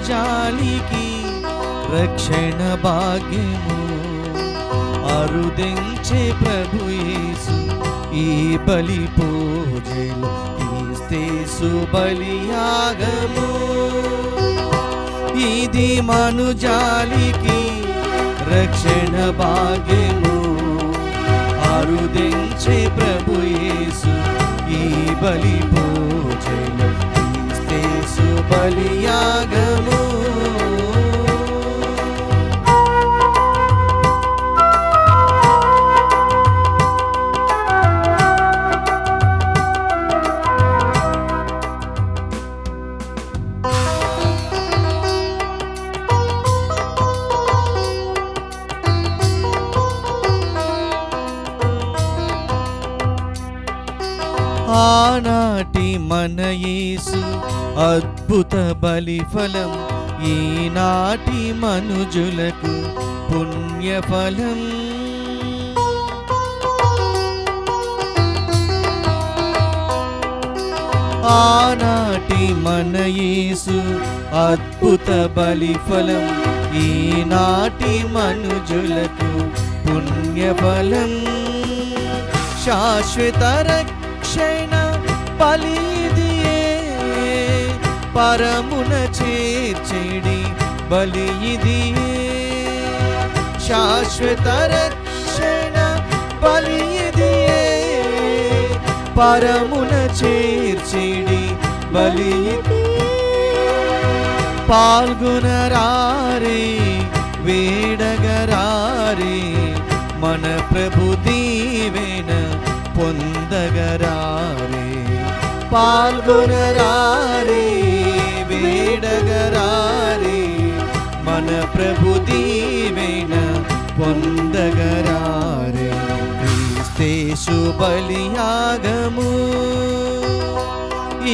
మనుజాలికి రక్షణ భాగ్యము అరుదించే ప్రభు యేసు ఈ బలి పూజలు క్రీస్తేసు బలియాగము. ఇది మనుజాలికి రక్షణ భాగ్యము అరుదించే ప్రభు యేసు ఈ బలి పూజలు క్రీస్తేసు బలియాగము. ఆనాటి మన యేసు అద్భుత బలిఫలం ఈనాటి మనుజులకు పుణ్యఫలం. ఆనాటి మన యేసు అద్భుత బలిఫలం ఈనాటి మనుజులకు పుణ్యఫలం. శాశ్వత రక్షణ బలిదియే పరమున చేర్చెడి బలిదియే. శాశ్వత రక్షణ బలిదియే పరమున చేర్చెడి బలిదియే. పాల్గొనరారే వేడగరారే మన ప్రభు దీవెన పొందగరారే. పాల్గొనరారే వేడగరారే మన ప్రభు దీవెన పొందగరారే. క్రీస్తేసు బలియాగము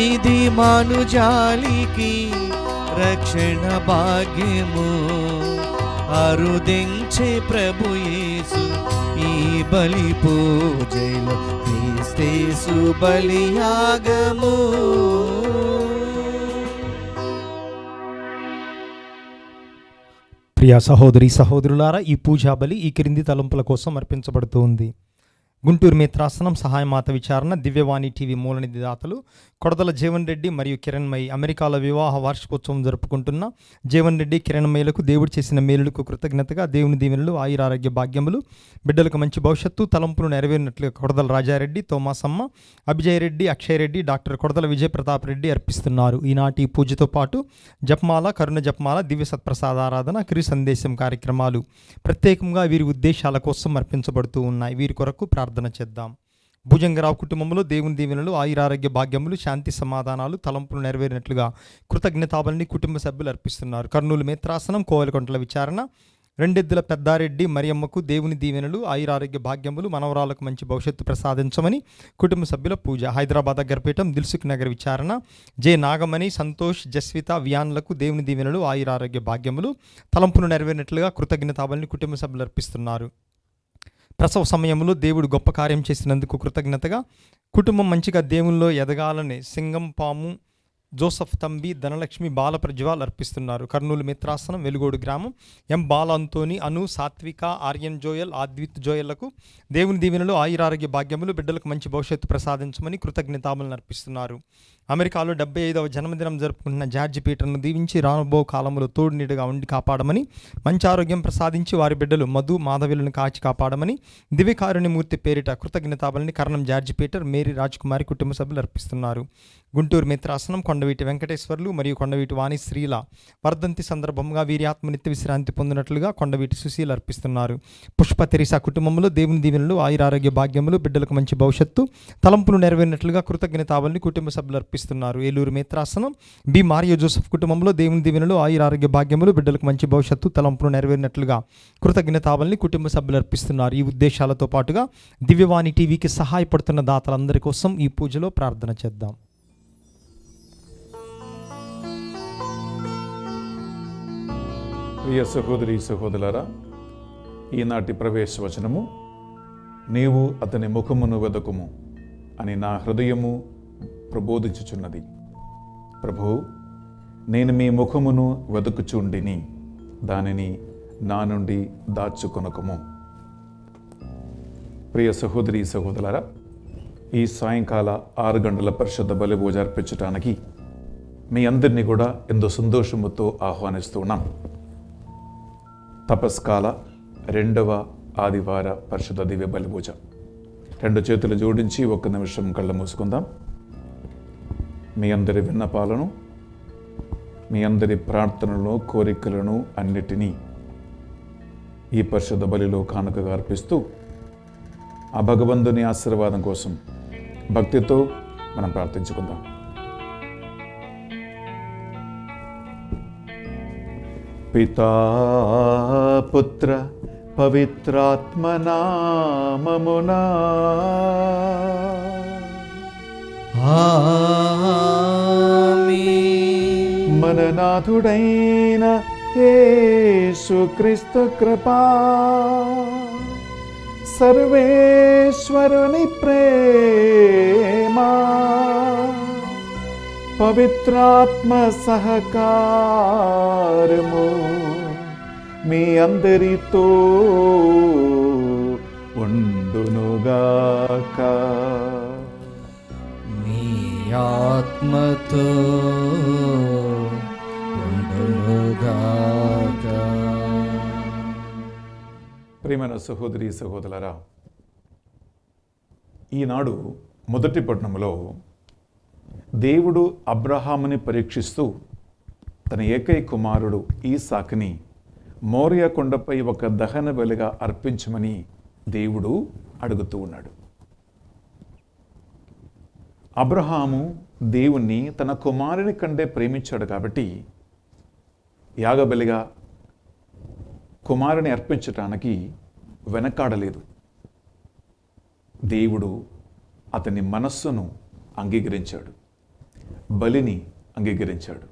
ఇది మనుజాలికి రక్షణ భాగ్యము అరుదించే ప్రభు యేసు ఈ బలి పూజలో క్రీస్తేసు బలియాగము. ప్రియ సహోదరి సహోదరులారా, ఈ పూజా బలి ఈ క్రింది తలంపుల కోసం అర్పించబడుతుంది. గుంటూరు మిత్రాసనం సహాయమాత విచారణ దివ్యవాణి టీవీ మూలనిధి దాతలు కొడదల జీవన్ రెడ్డి మరియు కిరణ్మయి అమెరికాలో వివాహ వార్షికోత్సవం జరుపుకుంటున్న జీవన్ రెడ్డి కిరణ్మయులకు దేవుడు చేసిన మేలులకు కృతజ్ఞతగా దేవుని దీవెనలు ఆయురారోగ్య భాగ్యములు బిడ్డలకు మంచి భవిష్యత్తు తలంపులు నెరవేరినట్లుగా కొడదల రాజారెడ్డి తోమాసమ్మ అభిజయ్ రెడ్డి అక్షయ్ రెడ్డి డాక్టర్ కొడదల విజయ ప్రతాప్ రెడ్డి అర్పిస్తున్నారు. ఈనాటి పూజతో పాటు జపమాల కరుణ జపమాల దివ్య సత్ప్రసాదారాధన క్రీ సందేశం కార్యక్రమాలు ప్రత్యేకంగా వీరి ఉద్దేశాల కోసం అర్పించబడుతూ ఉన్నాయి. వీరి కొరకు ప్రార్థన చేద్దాం. భుజంగరావు కుటుంబంలో దేవుని దీవెనలు ఆయురారోగ్య భాగ్యములు శాంతి సమాధానాలు తలంపులు నెరవేరినట్లుగా కృతజ్ఞతాబలిని కుటుంబ సభ్యులు అర్పిస్తున్నారు. కర్నూలు మిత్రాసనం కోవెలకొంటల విచారణ రెండెద్దుల పెద్దారెడ్డి మరియమ్మకు దేవుని దీవెనలు ఆయురారోగ్య భాగ్యములు మనవరాలకు మంచి భవిష్యత్తు ప్రసాదించమని కుటుంబ సభ్యుల పూజ. హైదరాబాద్ అగ్గరపేటం దిల్సుఖ్ నగర్ విచారణ జె నాగమణి సంతోష్ జస్విత వియాన్లకు దేవుని దీవెనలు ఆయురారోగ్య భాగ్యములు తలంపులు నెరవేరినట్లుగా కృతజ్ఞతాబలిని కుటుంబ సభ్యులు అర్పిస్తున్నారు. ప్రసవ సమయంలో దేవుడు గొప్ప కార్యం చేసినందుకు కృతజ్ఞతగా కుటుంబం మంచిగా దేవునిలో ఎదగాలని సింగం పాము జోసఫ్ తంబి ధనలక్ష్మి బాల ప్రజ్వాల్ అర్పిస్తున్నారు. కర్నూలు మిత్రాసనం వెలుగోడు గ్రామం ఎం బాల అంతోని అను సాత్విక ఆర్యన్ జోయల్ ఆద్విత్ జోయల్లకు దేవుని దీవెనలు ఆయురారోగ్య భాగ్యములు బిడ్డలకు మంచి భవిష్యత్తు ప్రసాదించమని కృతజ్ఞతాబులను అర్పిస్తున్నారు. అమెరికాలో 75వ జన్మదినం జరుపుకుంటున్న జార్జి పీటర్ను దీవించి రానుబో కాలంలో తోడు నీడుగా ఉండి కాపాడమని మంచి ఆరోగ్యం ప్రసాదించి వారి బిడ్డలు మధు మాధవిలను కాచి కాపాడమని దివ్యకారుణ్యమూర్తి పేరిట కృతజ్ఞతాబలిని కర్ణం జార్జి పీటర్ మేరీ రాజ్కుమారి కుటుంబ సభ్యులు అర్పిస్తున్నారు. గుంటూరు మిత్రాసనం కొండవీటి వెంకటేశ్వర్లు మరియు కొండవీటి వాణి శ్రీల వర్ధంతి సందర్భంగా వీరి ఆత్మ నిత్య విశ్రాంతి పొందినట్లుగా కొండవీటి సుశీల అర్పిస్తున్నారు. పుష్ప తెరీసా కుటుంబంలో దేవుని దీవెనలు ఆయురారోగ్య భాగ్యములు బిడ్డలకు మంచి భవిష్యత్తు తలంపులు నెరవేరినట్లుగా కృతజ్ఞతాబలిని కుటుంబ సభ్యులు అర్పిస్తున్నారు. ఏలూరు మిత్రాసనం బి మారియో జోసెఫ్ కుటుంబంలో దేవుని దీవెనలు ఆయురారోగ్య భాగ్యములు బిడ్డలకు మంచి భవిష్యత్తు తలంపులు నెరవేరినట్లుగా కృతజ్ఞతాబలిని కుటుంబ సభ్యులు అర్పిస్తున్నారు. ఈ ఉద్దేశాలతో పాటుగా దివ్యవాణి టీవీకి సహాయపడుతున్న దాతలందరి కోసం ఈ పూజలో ప్రార్థన చేద్దాం. ప్రియ సహోదరి సహోదరులారా, ఈనాటి ప్రవేశవచనము నీవు అతని ముఖమును వెదకుము అని నా హృదయము ప్రబోధించుచున్నది. ప్రభువు, నేను మీ ముఖమును వెతుకుచుండిని, దానిని నా నుండి దాచుకొనకము. ప్రియ సహోదరి సహోదరులారా, ఈ సాయంకాల 6 గంటల పరిశుద్ధ బలి పూజ అర్పించడానికి మీ అందరినీ కూడా ఎంతో సంతోషముతో ఆహ్వానిస్తూ ఉన్నాం. తపస్కాల 2వ ఆదివార పరిశుద్ధ దివ్య బలి పూజ. 2 చేతులు జోడించి 1 నిమిషం కళ్ళు మూసుకుందాం. మీ అందరి విన్నపాలను, మీ అందరి ప్రార్థనలను, కోరికలను అన్నిటినీ ఈ పరిశుద్ధ బలిలో కానుకగా అర్పిస్తూ ఆ భగవంతుని ఆశీర్వాదం కోసం భక్తితో మనం ప్రార్థించుకుందాం. పితా పుత్ర పవిత్రాత్మ నామమునా ఆమేన్. మన నాథుడైన యేసుక్రీస్తు కృపా, సర్వేశ్వరుని ప్రేమ, పవిత్రాత్మ సహకారము మీ అందరితో ఉండునుగాక. మీ ఆత్మతో ఉండునుగాక. ప్రియమైన సహోదరి సహోదరులారా, ఈనాడు మొదటి పట్టణంలో దేవుడు అబ్రహాముని పరీక్షిస్తూ తన ఏకైక కుమారుడు ఈసాకుని మోరియా కొండపై ఒక దహన బలిగా అర్పించమని దేవుడు అడుగుతూ ఉన్నాడు. అబ్రహాము దేవుణ్ణి తన కుమారుని కంటే ప్రేమించాడు కాబట్టి యాగబలిగా కుమారుని అర్పించటానికి వెనకాడలేదు. దేవుడు అతని మనస్సును అంగీకరించాడు, బలిని అంగీకరించాడు.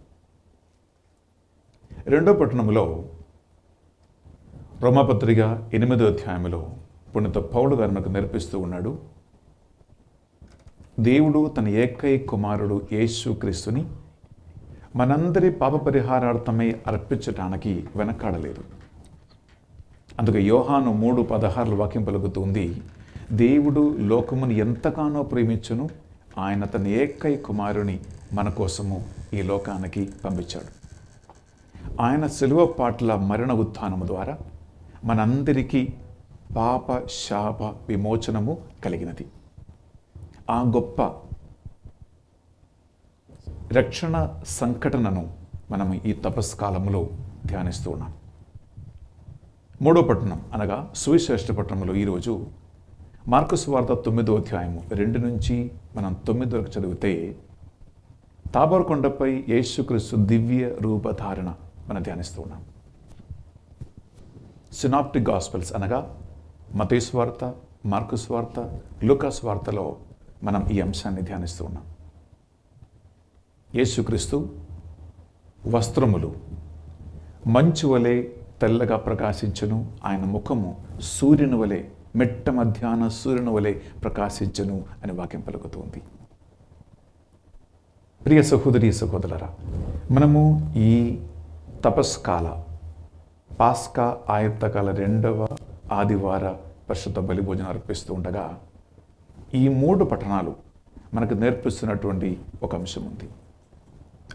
2వ పట్టణంలో రోమాపత్రిక 8వ అధ్యాయంలో పుణ్యత పౌలు గారు మనకు నేర్పిస్తూ ఉన్నాడు. దేవుడు తన ఏకైక కుమారుడు యేసుక్రీస్తుని మనందరి పాప పరిహారార్థమై అర్పించటానికి వెనకాడలేదు. అందుకే యోహాను 3:16 వాక్యం పలుకుతుంది, దేవుడు లోకమును ఎంతగానో ప్రేమించును, ఆయన తన ఏకైక కుమారుని మన కోసము ఈ లోకానికి పంపించాడు. ఆయన శిలువ పాటల మరణ ఉత్థానము ద్వారా మనందరికీ పాప శాప విమోచనము కలిగినది. ఆ గొప్ప రక్షణ సంఘటనను మనం ఈ తపస్కాలంలో ధ్యానిస్తూ ఉన్నాం. 3వ పట్టణం అనగా సువిశేష పట్టణంలో ఈరోజు మార్కు సువార్త 9వ అధ్యాయము 2 నుంచి మనం 9 వరకు చదివితే తాబోర్ కొండపై యేసుక్రీస్తు దివ్య రూపధారణ మనం ధ్యానిస్తూ ఉన్నాం. సినాప్టిక్ గాస్పెల్స్ అనగా మత్తయి సువార్త, మార్కు సువార్త, లూకా సువార్తలో మనం ఈ అంశాన్ని ధ్యానిస్తూ ఉన్నాం. యేసుక్రీస్తు వస్త్రములు మంచు వలె తెల్లగా ప్రకాశించును, ఆయన ముఖము సూర్యుని వలె మెట్ట మధ్యాహ్న సూర్యుని వలె ప్రకాశించును అని వాక్యం పలుకుతుంది. ప్రియ సహోదరి సహోదరులారా, మనము ఈ తపస్కాల పాస్కా ఆయత్తకాల 2వ ఆదివార పరిశుద్ధ బలి భోజనం అర్పిస్తూ ఉండగా ఈ 3 పట్టణాలు మనకు నేర్పిస్తున్నటువంటి ఒక అంశం ఉంది.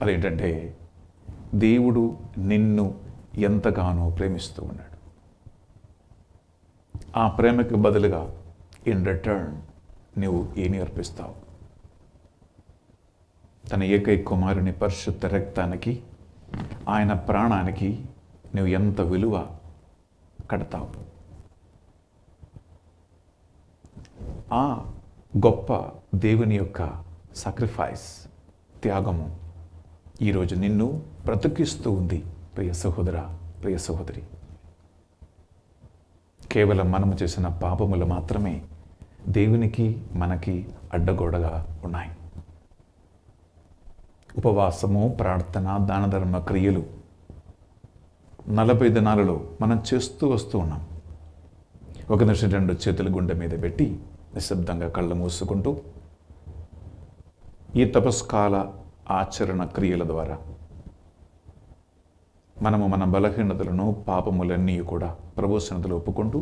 అదేంటంటే దేవుడు నిన్ను ఎంతగానో ప్రేమిస్తూ ఉన్నాడు. ఆ ప్రేమకు బదులుగా ఇన్ రిటర్న్ నువ్వు ఏమి అర్పిస్తావు? తన ఏకైక కుమారుని పరిశుద్ధ రక్తానికి, ఆయన ప్రాణానికి నువ్వు ఎంత విలువ కడతావు? ఆ గొప్ప దేవుని యొక్క సాక్రిఫైస్, త్యాగము ఈరోజు నిన్ను బ్రతికిస్తూ ఉంది. ప్రియ సహోదర, ప్రియ సహోదరి, కేవలం మనము చేసిన పాపములు మాత్రమే దేవునికి మనకి అడ్డగోడగా ఉన్నాయి. ఉపవాసము, ప్రార్థన, దాన ధర్మ క్రియలు 40 దినాలలో మనం చేస్తూ వస్తూ ఉన్నాం. 1 నిమిషం 2 చేతుల గుండె మీద పెట్టి నిశ్శబ్దంగా కళ్ళు మూసుకుంటూ ఈ తపస్కాల ఆచరణ క్రియల ద్వారా మనము మన బలహీనతలను పాపములన్నీ కూడా ప్రభు సన్నిధిలో ఒప్పుకుంటూ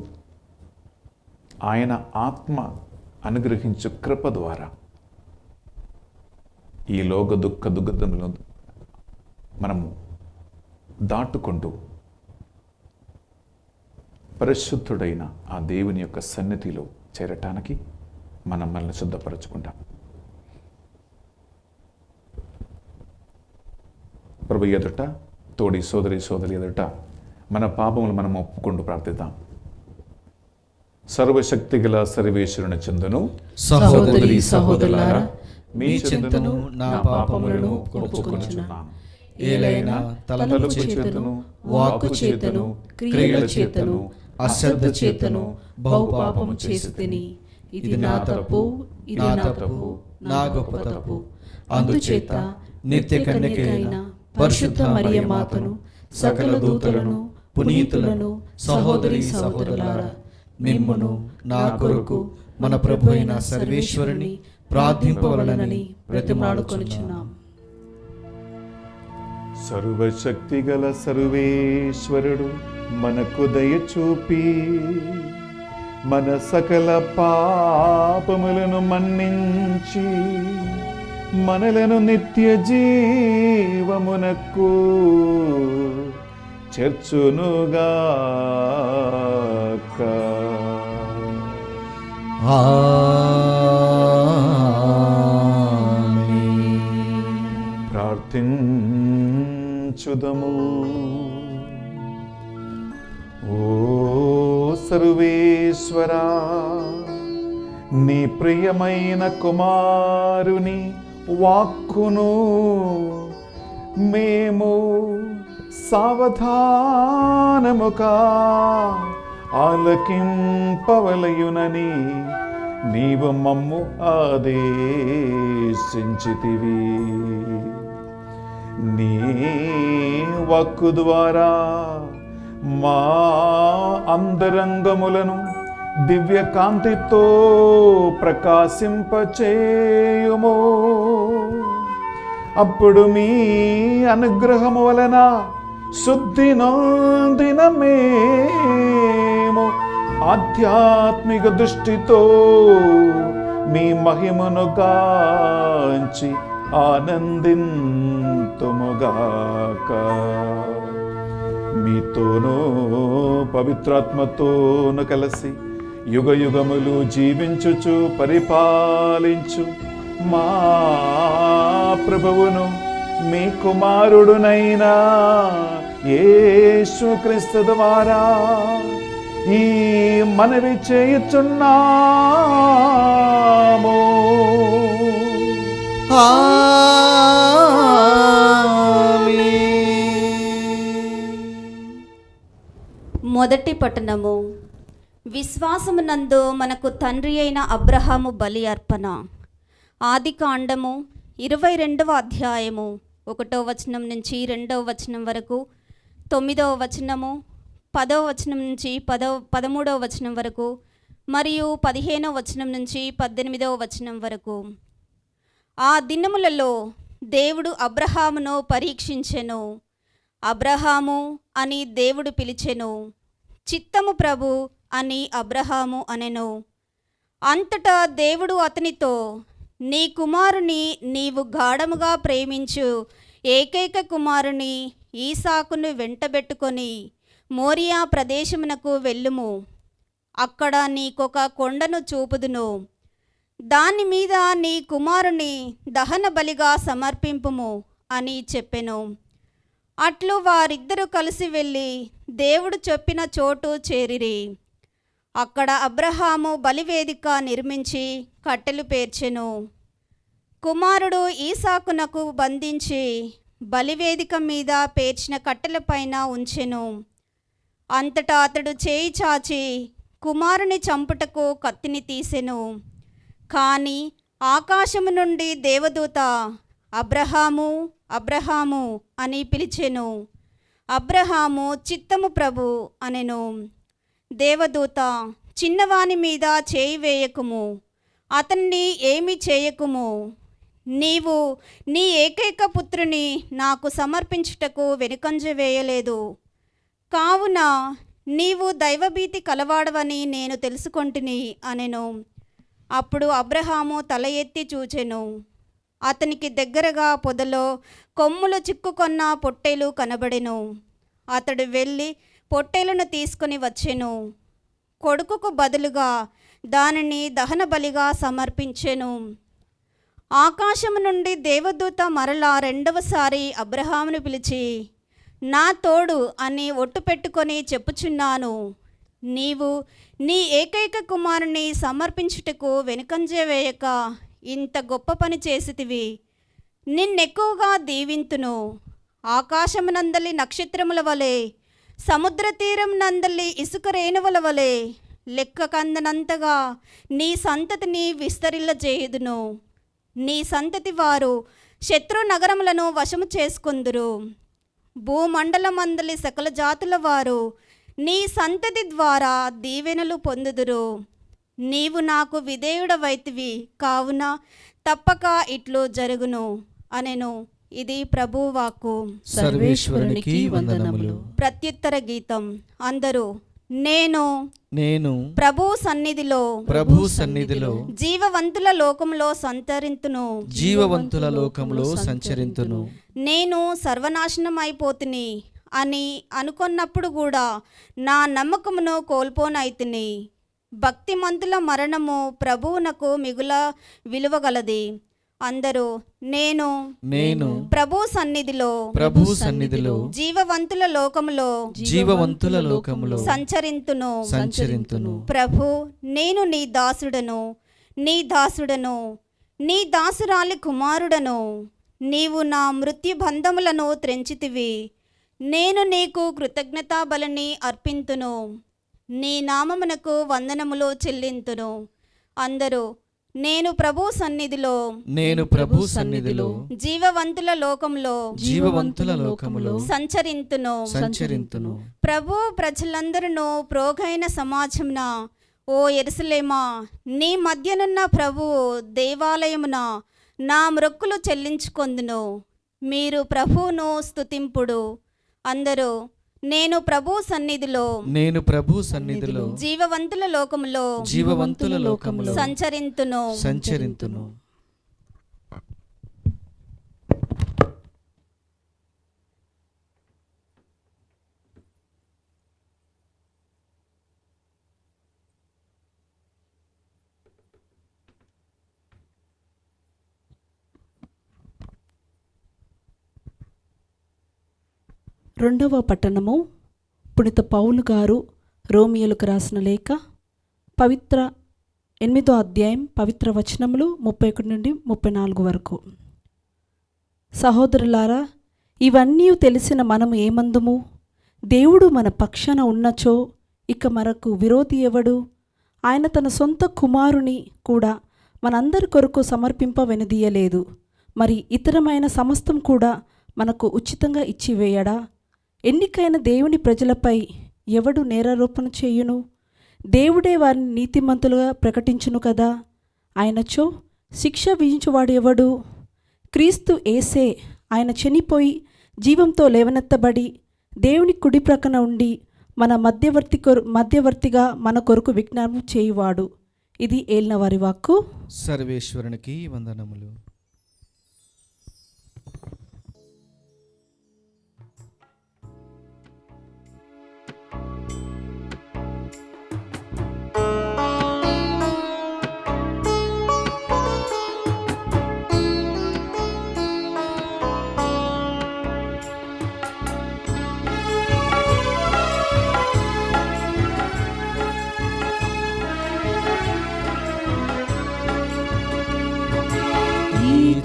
ఆయన ఆత్మ అనుగ్రహించు కృప ద్వారా ఈ లోక దుఃఖ దుర్గములను మనము దాటుకుంటూ పరిశుద్ధుడైన ఆ దేవుని యొక్క సన్నిధిలో చేరటానికి మనం మనల్ని శుద్ధపరచుకుంటాం. ప్రభు ఎదుట, తోడి సోదరి ఎదుట మన పాపములు మనం ఒప్పుకుంటూ ప్రార్థిద్దాం. సర్వశక్తి గల సర్వేశ్వరుని చెందును సహోదరి సహోదరులారా, మీ చెందును నా పాపములను ఒప్పుకొనుచున్నాను. ఏలైనా తలంపు చేతను, వాక్కు చేతను, క్రియల చేతను, అశ్రద్ధ చేతను బహుపాపము చేసి తిని, ఇది నా తప్పు, ఇది నా తప్పు, నా గొప్ప తప్పు. అందుచేత నిత్య కన్యకైన పరిశుద్ధ మరియ మాతను, సకల దూతలను, పునీతులను, సహోదరి సహోదరులారా, మిమ్మును నా కొరకు మన ప్రభు అయిన సర్వేశ్వరుని ప్రార్థింపవలనని బ్రతిమాలుకొనుచున్నాం. సర్వశక్తి గల సర్వేశ్వరుడు మనకు దయ చూపి మన సకల పాపములను మన్నించి మనలను నిత్య జీవమునకు చేర్చునుగాక. ప్రార్థించుదము. ఓ సర్వేశ్వరా, నీ ప్రియమైన కుమారుని వాక్కును మేము సావధానముగా ఆలకింపవలయునని నీవు మమ్ము ఆదేశించితివి. నీ వాక్కు ద్వారా మా అంతరంగములను దివ్య కాంతితో ప్రకాశింపచేయుము. అప్పుడు మీ అనుగ్రహము వలన శుద్ధి నొందిన మేము ఆధ్యాత్మిక దృష్టితో మీ మహిమను గాంచి ఆనందింతుముగాక. మీతోనూ పవిత్రాత్మతోను కలిసి యుగ యుగములు జీవించుచు పరిపాలించు మా ప్రభువును, మీ కుమారుడునైనా యేసుక్రీస్తు ద్వారా ఈ మనవి చేయుచున్నాము. మొదటి పట్టణము. విశ్వాసమునందు మనకు తండ్రి అయిన అబ్రహాము బలి అర్పణ. ఆదికాండము 22వ అధ్యాయము 1వ వచనం నుంచి 2వ వచనం వరకు, 9వ వచనము, 10వ వచనం నుంచి 13వ వచనం వరకు, మరియు 15వ వచనం నుంచి 18వ వచనం వరకు. ఆ దినములలో దేవుడు అబ్రహామును పరీక్షించెను. అబ్రహాము అని దేవుడు పిలిచెను. చిత్తము ప్రభు అని అబ్రహాము అనెను. అంతటా దేవుడు అతనితో, నీ కుమారుని, నీవు గాఢముగా ప్రేమించు ఏకైక కుమారుని ఈసాకును వెంటబెట్టుకొని మోరియా ప్రదేశమునకు వెళ్ళుము. అక్కడ నీకొక కొండను చూపుదును. దాని మీద నీ కుమారుని దహన బలిగా సమర్పింపుము అని చెప్పెను. అట్లు వారిద్దరూ కలిసి వెళ్ళి దేవుడు చెప్పిన చోటు చేరిరి. అక్కడ అబ్రహాము బలివేదిక నిర్మించి కట్టెలు పేర్చెను. కుమారుడు ఈసాకునకు బంధించి బలివేదిక మీద పేర్చిన కట్టెలపైన ఉంచెను. అంతటా అతడు చేయి చాచి కుమారుని చంపుటకు కత్తిని తీసెను. కానీ ఆకాశము నుండి దేవదూత, అబ్రహాము, అబ్రహాము అని పిలిచెను. అబ్రహాము, చిత్తము ప్రభు అనెను. దేవదూత, చిన్నవాని మీద చేయి వేయకుము, అతన్ని ఏమి చేయకుము. నీవు నీ ఏకైక పుత్రుని నాకు సమర్పించుటకు వెనుకంజ వేయలేదు. కావున నీవు దైవభీతి కలవాడవని నేను తెలుసుకొంటిని అనెను. అప్పుడు అబ్రహాము తల ఎత్తి చూచెను. అతనికి దగ్గరగా పొదలో కొమ్ములు చిక్కుకొన్న పొట్టేలు కనబడెను. అతడు వెళ్ళి పొట్టేలును తీసుకుని వచ్చెను. కొడుకుకు బదులుగా దానిని దహన బలిగా సమర్పించెను. ఆకాశము నుండి దేవదూత మరలా రెండవసారి అబ్రహామును పిలిచి, నా తోడు అని ఒట్టు పెట్టుకొని చెప్పుచున్నాను, నీవు నీ ఏకైక కుమారుని సమర్పించుటకు వెనుకంజ వేయక ఇంత గొప్ప పని చేసితివి. నిన్నెక్కువగా దీవింతును. ఆకాశమునందలి నక్షత్రముల వలె, సముద్ర తీరం నందలి ఇసుక రేణువుల వలె లెక్క కందనంతగా నీ సంతతిని విస్తరిల్లజేయుదును. నీ సంతతి వారు శత్రు నగరములను వశము చేసుకొందురు. భూమండలమందలి సకల జాతుల వారు నీ సంతతి ద్వారా దీవెనలు పొందుదురు. నీవు నాకు విధేయుడవైతివి, కావున తప్పక ఇట్లు జరుగును అనెను. ఇది ప్రభువాక్కు. సర్వేశ్వరునికి వందనములు. ప్రత్యుత్తర గీతం. అందరూ నేను ప్రభు సన్నిధిలో జీవవంతుల లోకములో సంచరింతును. నేను సర్వనాశనమైపోతుని అని అనుకున్నప్పుడు కూడా నా నమ్మకమును కోల్పోనైతిని. భక్తిమంతుల మరణము ప్రభువునకు మిగుల విలువగలది. అందరూ నేను ప్రభు సన్నిధిలో జీవవంతుల లోకములో సంచరింతును. ప్రభు, నేను నీ దాసుడను, నీ దాసురాలి కుమారుడను. నీవు నా మృత్యు బంధములను త్రెంచితివి. నేను నీకు కృతజ్ఞతా బలిని అర్పింతును. నీ నామమునకు వందనములు చెల్లింతును. అందరూ నేను ప్రభు సన్నిధిలో జీవవంతుల లోకములో సంచరింతును. ప్రభు ప్రజలందరూ ప్రోగైన సమాజమున, ఓ యెరూషలేమా, నీ మధ్యనున్న ప్రభువు దేవాలయమున నా మ్రొక్కులు చెల్లించుకొందును. మీరు ప్రభువును స్తుతింపుడు. అందరూ నేను ప్రభు సన్నిధిలో జీవవంతుల లోకములో సంచరింతును. రెండవ పట్టణము, పునీత పౌలు గారు రోమియోలకు రాసిన లేఖ, 8వ అధ్యాయం, పవిత్ర వచనములు 31 నుండి 34 వరకు. సహోదరులారా, ఇవన్నీ తెలిసిన మనము ఏమందుము? దేవుడు మన పక్షాన ఉన్నచో ఇక మనకు విరోధి ఎవడు? ఆయన తన సొంత కుమారుని కూడా మనందరి కొరకు సమర్పింప వెనుదీయలేదు. మరి ఇతరమైన సమస్తం కూడా మనకు ఉచితంగా ఇచ్చివేయడా? ఎన్నికైన దేవుని ప్రజలపై ఎవడు నేరారోపణ చేయును? దేవుడే వారిని నీతిమంతులుగా ప్రకటించును కదా. ఆయనచో శిక్ష విధించువాడు ఎవడు? క్రీస్తు యేసే. ఆయన చనిపోయి జీవంతో లేవనెత్తబడి దేవుని కుడి ప్రక్కన ఉండి మన మధ్యవర్తిగా మన కొరకు విజ్ఞాపన చేయువాడు. ఇది ఏలిన వారి వాక్కు. సర్వేశ్వరునికి వందనములు.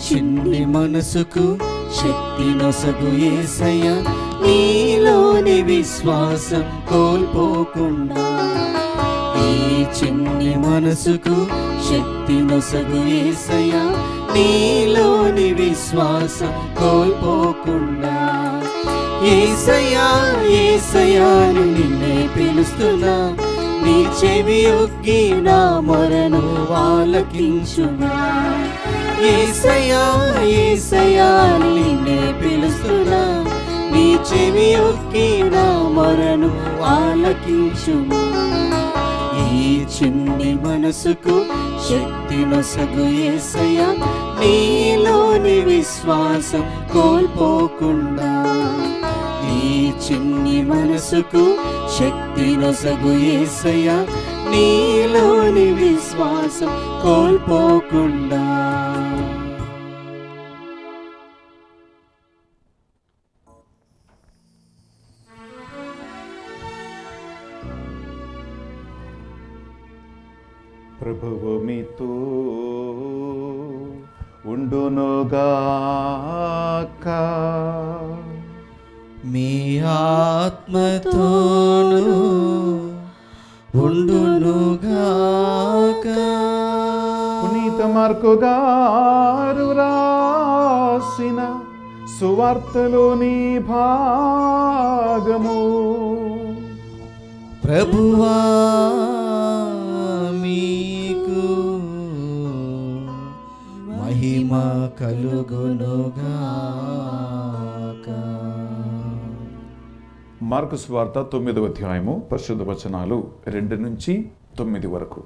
చిన్ని మనసుకు శక్తి నొసగు యేసయ్య, నీలోని విశ్వాసం కోల్పోకుండా. ఈ చిన్ని మనసుకు శక్తి నొసగు యేసయ్య, నీలోని విశ్వాసం కోల్పోకుండా. యేసయ్యా యేసయ్యా నిన్నే పిలుస్తున్నా, నీ చెవి ఒగ్గి నా మొరను ఆలకించునా. యేసయ్యా యేసయ్యా నిన్నే పిలుస్తున్నా, నీ చెవి ఒక్కి నా మొరను ఆలకించుము. ఈ చిన్ని మనసుకు శక్తి నొసగు యేసయ్యా, నీలోని విశ్వాసం కోల్పోకుండా. ఈ చిన్ని మనసుకు శక్తి నొసగు యేసయ్యా, నీలోని విశ్వాసం కోల్పోకుండా. ప్రభువు మీతో ఉండునుగాక. మీ ఆత్మతోను ఉండునుగాక. పునీత మార్కు గారు రాసిన సువార్తలోని భాగము. ప్రభువా మీకు మహిమ కలుగునుగాక. మార్కు సువార్త 9వ అధ్యాయము పరిశుద్ధ వచనాలు 2 నుంచి 9 వరకు.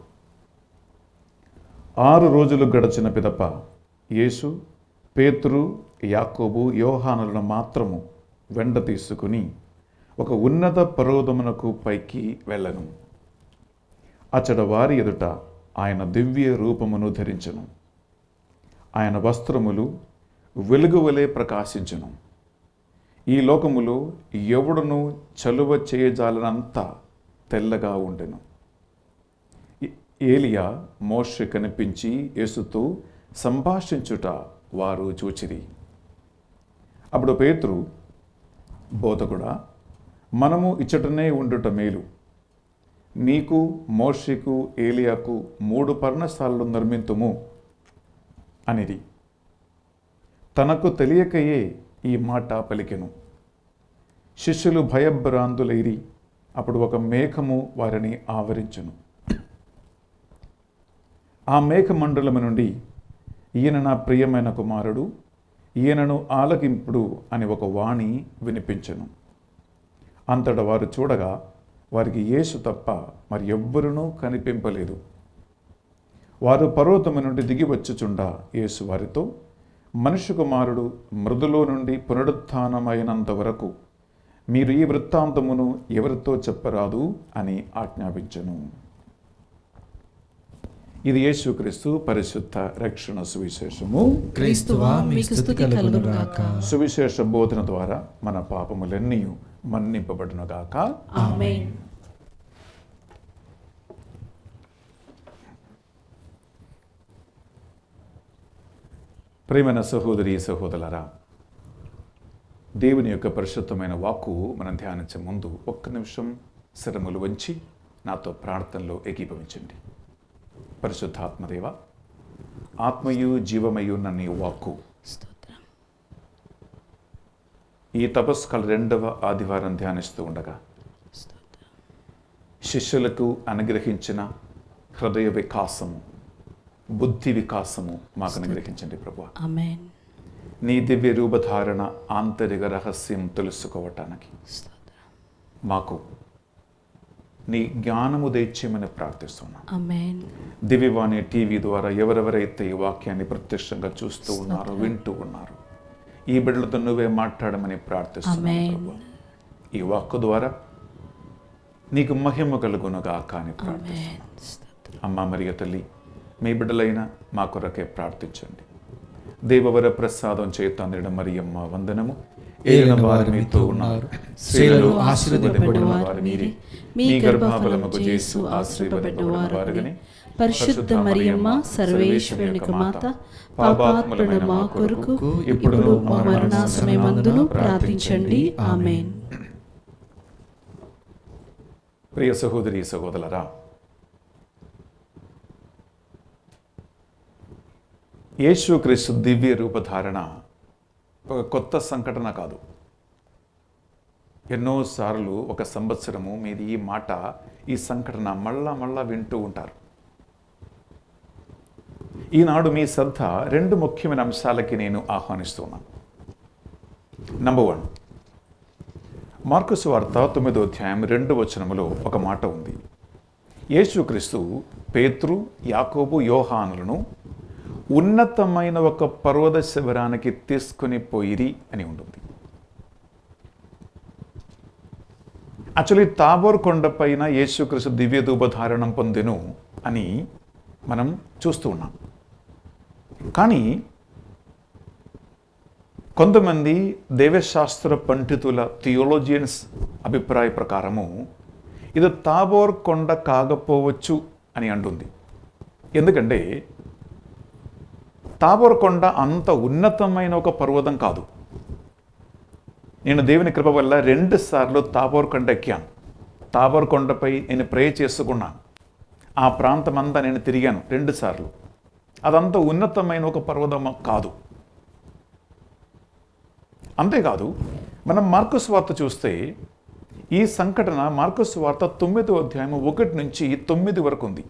6 రోజులు గడిచిన పిదప యేసు పేతురు, యాకోబు, యోహానులను మాత్రము వెంట తీసుకుని ఒక ఉన్నత పర్వతమునకు పైకి వెళ్ళను. అచ్చట వారి ఎదుట ఆయన దివ్య రూపమును ధరించెను. ఆయన వస్త్రములు వెలుగువలే ప్రకాశించెను. ఈ లోకములో ఎవడును చలువ చేయజాలనంత తెల్లగా ఉండెను. ఏలియా మోషే కనిపించి యేసుతో సంభాషించుట వారు చూచిరి. అప్పుడు పేతురు, బోధకుడా, మనము ఇచ్చటనే ఉండుట మేలు. నీకు, మోషేకు, ఏలియాకు 3 పర్ణశాలలు నిర్మింతుము అనిది. తనకు తెలియకయే ఈ మాట పలికెను. శిష్యులు భయభ్రాంతులైరి. అప్పుడు ఒక మేఘము వారిని ఆవరించెను. ఆ మేఘమండలము నుండి, ఈయన నా ప్రియమైన కుమారుడు, ఈయనను ఆలకింపుడు అని ఒక వాణి వినిపించెను. అంతటా వారు చూడగా వారికి యేసు తప్ప మరి ఎవ్వరునూ కనిపింపలేదు. వారు పర్వతము నుండి దిగి వచ్చుచుండా యేసు వారితో, మనుష్య కుమారుడు మృదులో నుండి పునరుత్థానమైనంత వరకు మీరు ఈ వృత్తాంతమును ఎవరితో చెప్పరాదు అని ఆజ్ఞాపించెను. ఇది యేసుక్రీస్తు పరిశుద్ధ రక్షణ సువిశేషము. క్రీస్తువా మీకు స్తుతి కలుగునుగాక. సువిశేష బోధన ద్వారా మన పాపములన్నీ మన్నింపబడునుగాక. ఆమేన్. ప్రియమైన సహోదరి సహోదరులారా, దేవుని యొక్క పరిశుద్ధమైన వాక్కు మనం ధ్యానించే ముందు 1 నిమిషం శరములు వంచి నాతో ప్రార్థనలో ఏకీభవించండి. పరిశుద్ధాత్మదేవ, ఆత్మయు జీవమయు ఉన్న నీ వాక్కు ఈ తపస్కాల 2వ ఆదివారం ధ్యానిస్తూ ఉండగా శిష్యులకు అనుగ్రహించిన హృదయ వికాసము, బుద్ధి వికాసము మాకు అనుగ్రహించండి ప్రభువా. ఆమేన్. నీ దివ్య రూపధారణ ఆంతరిక రహస్యం తెలుసుకోవటానికి మాకు నీ జ్ఞానము దయచేయమని ప్రార్థిస్తున్నాం. ఆమేన్. దివ్యవాణి టీవీ ద్వారా ఎవరెవరైతే ఈ వాక్యాన్ని ప్రత్యక్షంగా చూస్తూ ఉన్నారో, వింటూ ఉన్నారో, ఈ బిడ్డలతో నువ్వే మాట్లాడమని ప్రార్థిస్తున్నాం ప్రభువా. ఈ వాక్కు ద్వారా నీకు మహిమ కలుగునుగాక అని ప్రార్థిస్తున్నాం. అమ్మా మరియ తల్లి, మీ బిడ్డలైన మా కొరకే ప్రార్థించండి. దేవవర ప్రసాదం చేత నిండిన మరియమ్మ వందనము. ఏలిన వారు మీతో ఉన్నారు, స్త్రీలలో ఆశీర్వదింపబడిన వారు మీరే, మీ గర్భఫలముకు యేసు ఆశీర్వదింపబడిన వారుగని. పరిశుద్ధ మరియమ్మ సర్వేశ్వరుని మాత, పాపాత్ములైన మా కొరకు ఇప్పుడు మా మరణ సమయమందును ప్రార్థించండి. ఆమేన్. ప్రియ సహోదరి సహోదరులారా, యేసుక్రీస్తు దివ్య రూపధారణ ఒక కొత్త సంఘటన కాదు. ఎన్నోసార్లు ఒక సంవత్సరము మీరు ఈ మాట, ఈ సంఘటన మళ్ళా వింటూ ఉంటారు. ఈనాడు మీ శ్రద్ధ 2 ముఖ్యమైన అంశాలకి నేను ఆహ్వానిస్తున్నాను. నంబర్ 1, మార్కు సువార్త 9వ అధ్యాయం 2వ వచనములో ఒక మాట ఉంది. యేసుక్రీస్తు పేతురు, యాకోబు, యోహానులను ఉన్నతమైన ఒక పర్వత శిబిరానికి తీసుకుని పోయిరి అని ఉంటుంది. యాక్చువల్లీ తాబోర్ కొండపైన యేసుక్రీస్తు దివ్య ధూపధారణం పొందెను అని మనం చూస్తూ ఉన్నాం. కానీ కొంతమంది దైవశాస్త్ర పండితుల థియోలోజియన్స్ అభిప్రాయ ప్రకారము ఇది తాబోర్ కొండ కాకపోవచ్చు అని అంటుంది. ఎందుకంటే తాబోర్ కొండ అంత ఉన్నతమైన ఒక పర్వతం కాదు. నేను దేవుని కృప వల్ల 2 సార్లు తాబోర్ కొండ ఎక్కాను. తాబోర్ కొండపై నేను ప్రే చేసుకున్నాను. ఆ ప్రాంతం అంతా నేను తిరిగాను 2 సార్లు. అదంత ఉన్నతమైన ఒక పర్వతం కాదు. అంతేకాదు, మనం మార్కు సువార్త చూస్తే ఈ సంఘటన మార్కు సువార్త 9వ అధ్యాయం 1 నుంచి 9 వరకు ఉంది.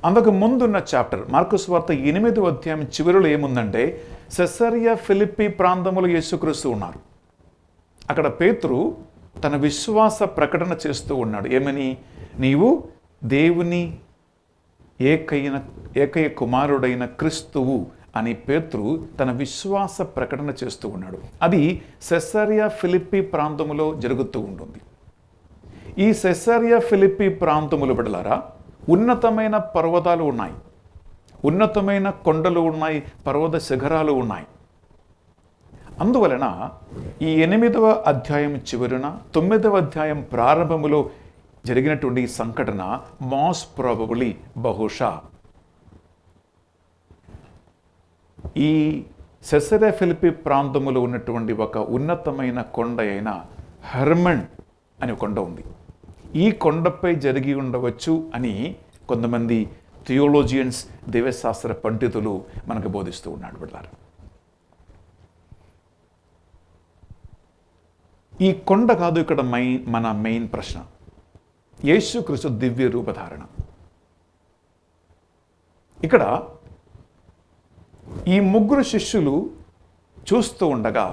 అందుకు ముందున్న చాప్టర్ మార్కు సువార్త 8వ అధ్యాయం చివరిలో ఏముందంటే సెసరియా ఫిలిప్పి ప్రాంతములో యేసుక్రీస్తు ఉన్నారు. అక్కడ పేతురు తన విశ్వాస ప్రకటన చేస్తూ ఉన్నాడు. ఏమని? నీవు దేవుని ఏకైక కుమారుడైన క్రీస్తువు అని పేతురు తన విశ్వాస ప్రకటన చేస్తూ ఉన్నాడు. అది సెసరియా ఫిలిప్పి ప్రాంతములో జరుగుతూ ఉంటుంది. ఈ సెసరియా ఫిలిప్పి ప్రాంతములు బిడ్డలారా ఉన్నతమైన పర్వతాలు ఉన్నాయి, ఉన్నతమైన కొండలు ఉన్నాయి, పర్వత శిఖరాలు ఉన్నాయి. అందువలన ఈ 8వ అధ్యాయం చివరిన 9వ అధ్యాయం ప్రారంభములో జరిగినటువంటి ఈ సంఘటన మోస్ట్ ప్రాబబులీ బహుశా ఈ సెసరియా ఫిలిప్పి ప్రాంతములో ఉన్నటువంటి ఒక ఉన్నతమైన కొండ అయిన హెర్మన్ అనే కొండ ఉంది. ఈ కొండపై జరిగి ఉండవచ్చు అని కొంతమంది థియోలోజియన్స్ దైవశాస్త్ర పండితులు మనకు బోధిస్తూ ఉన్నాడు బిడ్డలారా. ఈ కొండ కాదు ఇక్కడ మన మెయిన్ ప్రశ్న. యేసుక్రీస్తు దివ్య రూపధారణ. ఇక్కడ ఈ 3 శిష్యులు చూస్తూ ఉండగా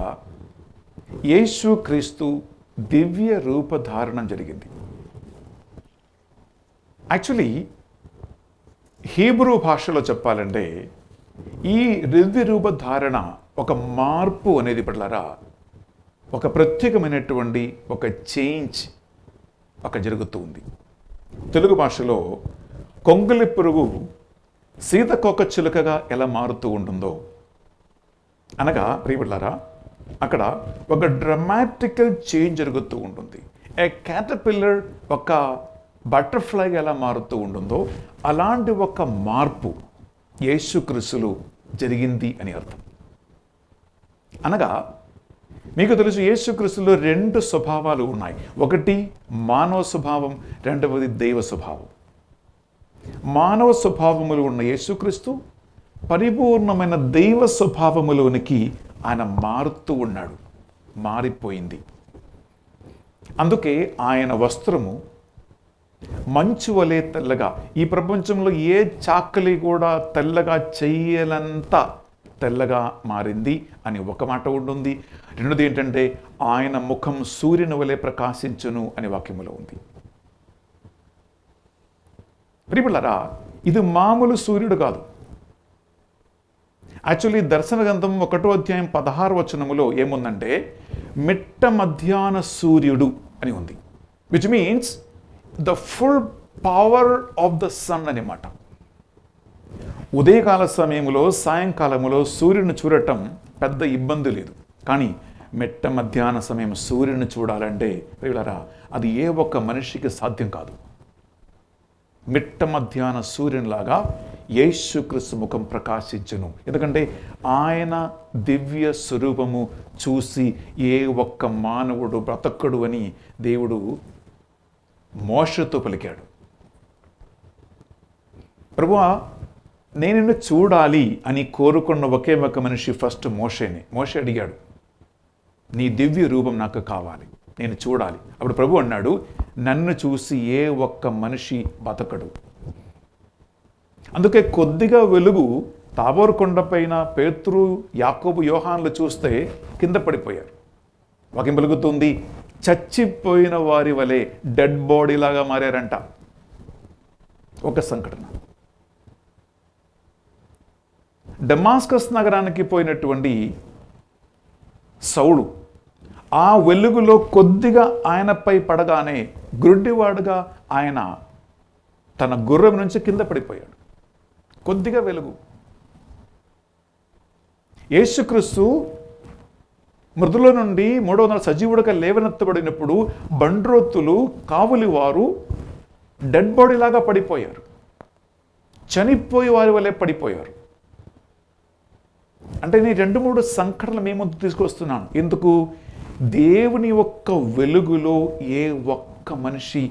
యేసుక్రీస్తు దివ్య రూపధారణం జరిగింది. యాక్చువల్లీ హీబ్రూ భాషలో చెప్పాలంటే ఈ దివ్య రూపధారణ ఒక మార్పు అనేది పట్లరా ఒక ప్రత్యేకమైనటువంటి ఒక చేంజ్ జరుగుతూ ఉంది. తెలుగు భాషలో కొంగలి పురుగు సీతకొక చిలుకగా ఎలా మారుతూ ఉంటుందో అనగా ప్రియబిడ్డలారా అక్కడ ఒక డ్రమాటికల్ చేంజ్ జరుగుతూ ఉంటుంది. ఏ క్యాటర్పిల్లర్ ఒక బటర్ఫ్లైగా ఎలా మారుతూ ఉంటుందో అలాంటి ఒక మార్పు యేసుక్రీస్తులో జరిగింది అని అర్థం. అనగా మీకు తెలుసు యేసుక్రీస్తులో 2 స్వభావాలు ఉన్నాయి. ఒకటి మానవ స్వభావం, రెండవది దైవ స్వభావం. మానవ స్వభావములు ఉన్న యేసుక్రీస్తు పరిపూర్ణమైన దైవ స్వభావములోనికి ఆయన మారుతూ ఉన్నాడు, మారిపోయింది. అందుకే ఆయన వస్త్రము మంచు వలె తెల్లగా, ఈ ప్రపంచంలో ఏ చాకలి కూడా తెల్లగా చెయ్యలంత తెల్లగా మారింది అని ఒక మాట ఉంటుంది. రెండోది ఏంటంటే ఆయన ముఖం సూర్యుని వలె ప్రకాశించును అనే వాక్యములో ఉంది. ప్రియబిడ్డలారా ఇది మామూలు సూర్యుడు కాదు. యాక్చువల్లీ దర్శన గ్రంథం 1వ అధ్యాయం 16వ వచనములో ఏముందంటే మిట్ట మధ్యాహ్న సూర్యుడు అని ఉంది. Which means the full power of the sun అన్నమాట. ఉదయకాల సమయంలో సాయంకాలంలో సూర్యుని చూడటం పెద్ద ఇబ్బంది లేదు. కానీ మిట్ట మధ్యాహ్న సమయం సూర్యుని చూడాలంటే ప్రియులారా అది ఏ ఒక్క మనిషికి సాధ్యం కాదు. మిట్ట మధ్యాహ్న సూర్యునిలాగా యేసుక్రీస్తు ముఖం ప్రకాశించును. ఎందుకంటే ఆయన దివ్య స్వరూపము చూసి ఏ ఒక్క మానవుడు బ్రతకడు అని దేవుడు మోషతో పలికాడు. ప్రభువా నేను నిన్ను చూడాలి అని కోరుకున్న ఒకే ఒక మనిషి ఫస్ట్ మోషేనే. మోషే అడిగాడు నీ దివ్య రూపం నాకు కావాలి, నేను చూడాలి. అప్పుడు ప్రభు అన్నాడు నన్ను చూసి ఏ ఒక్క మనిషి బతకడు. అందుకే కొద్దిగా వెలుగు తాబోరు కొండపైన పేతురు, యాకోబు, యోహాన్లు చూస్తే కింద పడిపోయారు. వాక్యం పలుకుతుంది, చచ్చిపోయిన వారి వలె డెడ్ బాడీ లాగా మారారంట. ఒక సంఘటన. డమాస్కస్ నగరానికి పోయినటువంటి సౌలు ఆ వెలుగులో కొద్దిగా ఆయనపై పడగానే గుడ్డివాడుగా ఆయన తన గుర్రం నుంచి కింద పడిపోయాడు. కొద్దిగా వెలుగు. యేసుక్రీస్తు మృదుల నుండి 300 సజీవుడిగా లేవనెత్తబడినప్పుడు బండ్రోతులు, కావులి వారు డెడ్ బాడీ లాగా పడిపోయారు. చనిపోయే వారి వల్లే పడిపోయారు. అంటే నేను 2-3 సంఘటనలు మీ ముందు తీసుకొస్తున్నాను. ఎందుకు? దేవుని ఒక్క వెలుగులో ఏ ఒక్క మనిషి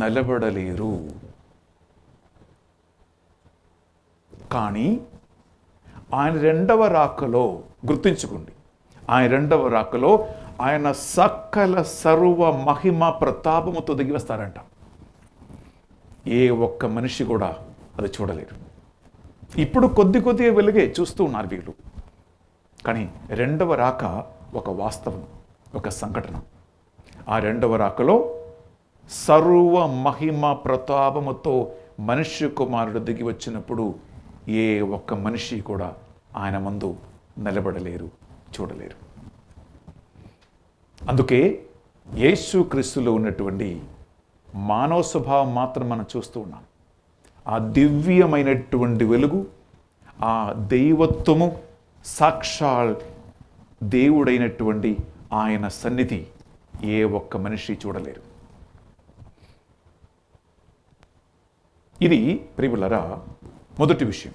నిలబడలేరు. కానీ ఆయన రెండవ రాకలో గుర్తుంచుకోండి, ఆయన రెండవ రాకలో ఆయన సకల సర్వ మహిమ ప్రతాపముతో దిగి వస్తారంట. ఏ ఒక్క మనిషి కూడా అది చూడలేరు. ఇప్పుడు కొద్దిగా వెలుగే చూస్తూ ఉన్నారు వీళ్ళు. కానీ రెండవ రాక ఒక వాస్తవం, ఒక సంఘటన. ఆ రెండవ రాకలో సర్వ మహిమ ప్రతాపముతో మనుష్య కుమారుడు దిగి వచ్చినప్పుడు ఏ ఒక్క మనిషి కూడా ఆయన ముందు నిలబడలేరు, చూడలేరు. అందుకే యేసుక్రీస్తులో ఉన్నటువంటి మానవ స్వభావం మాత్రం మనం చూస్తూ ఉన్నాం. ఆ దివ్యమైనటువంటి వెలుగు, ఆ దైవత్వము, సాక్షాల్ దేవుడైనటువంటి ఆయన సన్నిధి ఏ ఒక్క మనిషి చూడలేరు. ఇది ప్రియులారా మొదటి విషయం.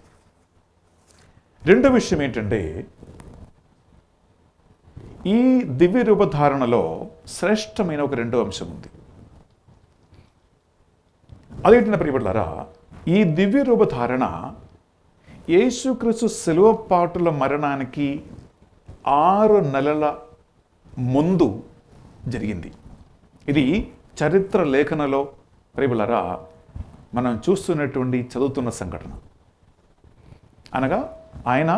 రెండో విషయం ఏంటంటే, ఈ దివ్య రూపధారణలో శ్రేష్టమైన ఒక రెండో అంశం ఉంది. అదేంటంటే ప్రియులారా, ఈ దివ్య రూపధారణ యేసుక్రీస్తు శిలువ పాటుల మరణానికి 6 నెలల ముందు జరిగింది. ఇది చరిత్ర లేఖనలో ప్రియులారా మనం చూస్తున్నటువంటి, చదువుతున్న సంఘటన. అనగా ఆయన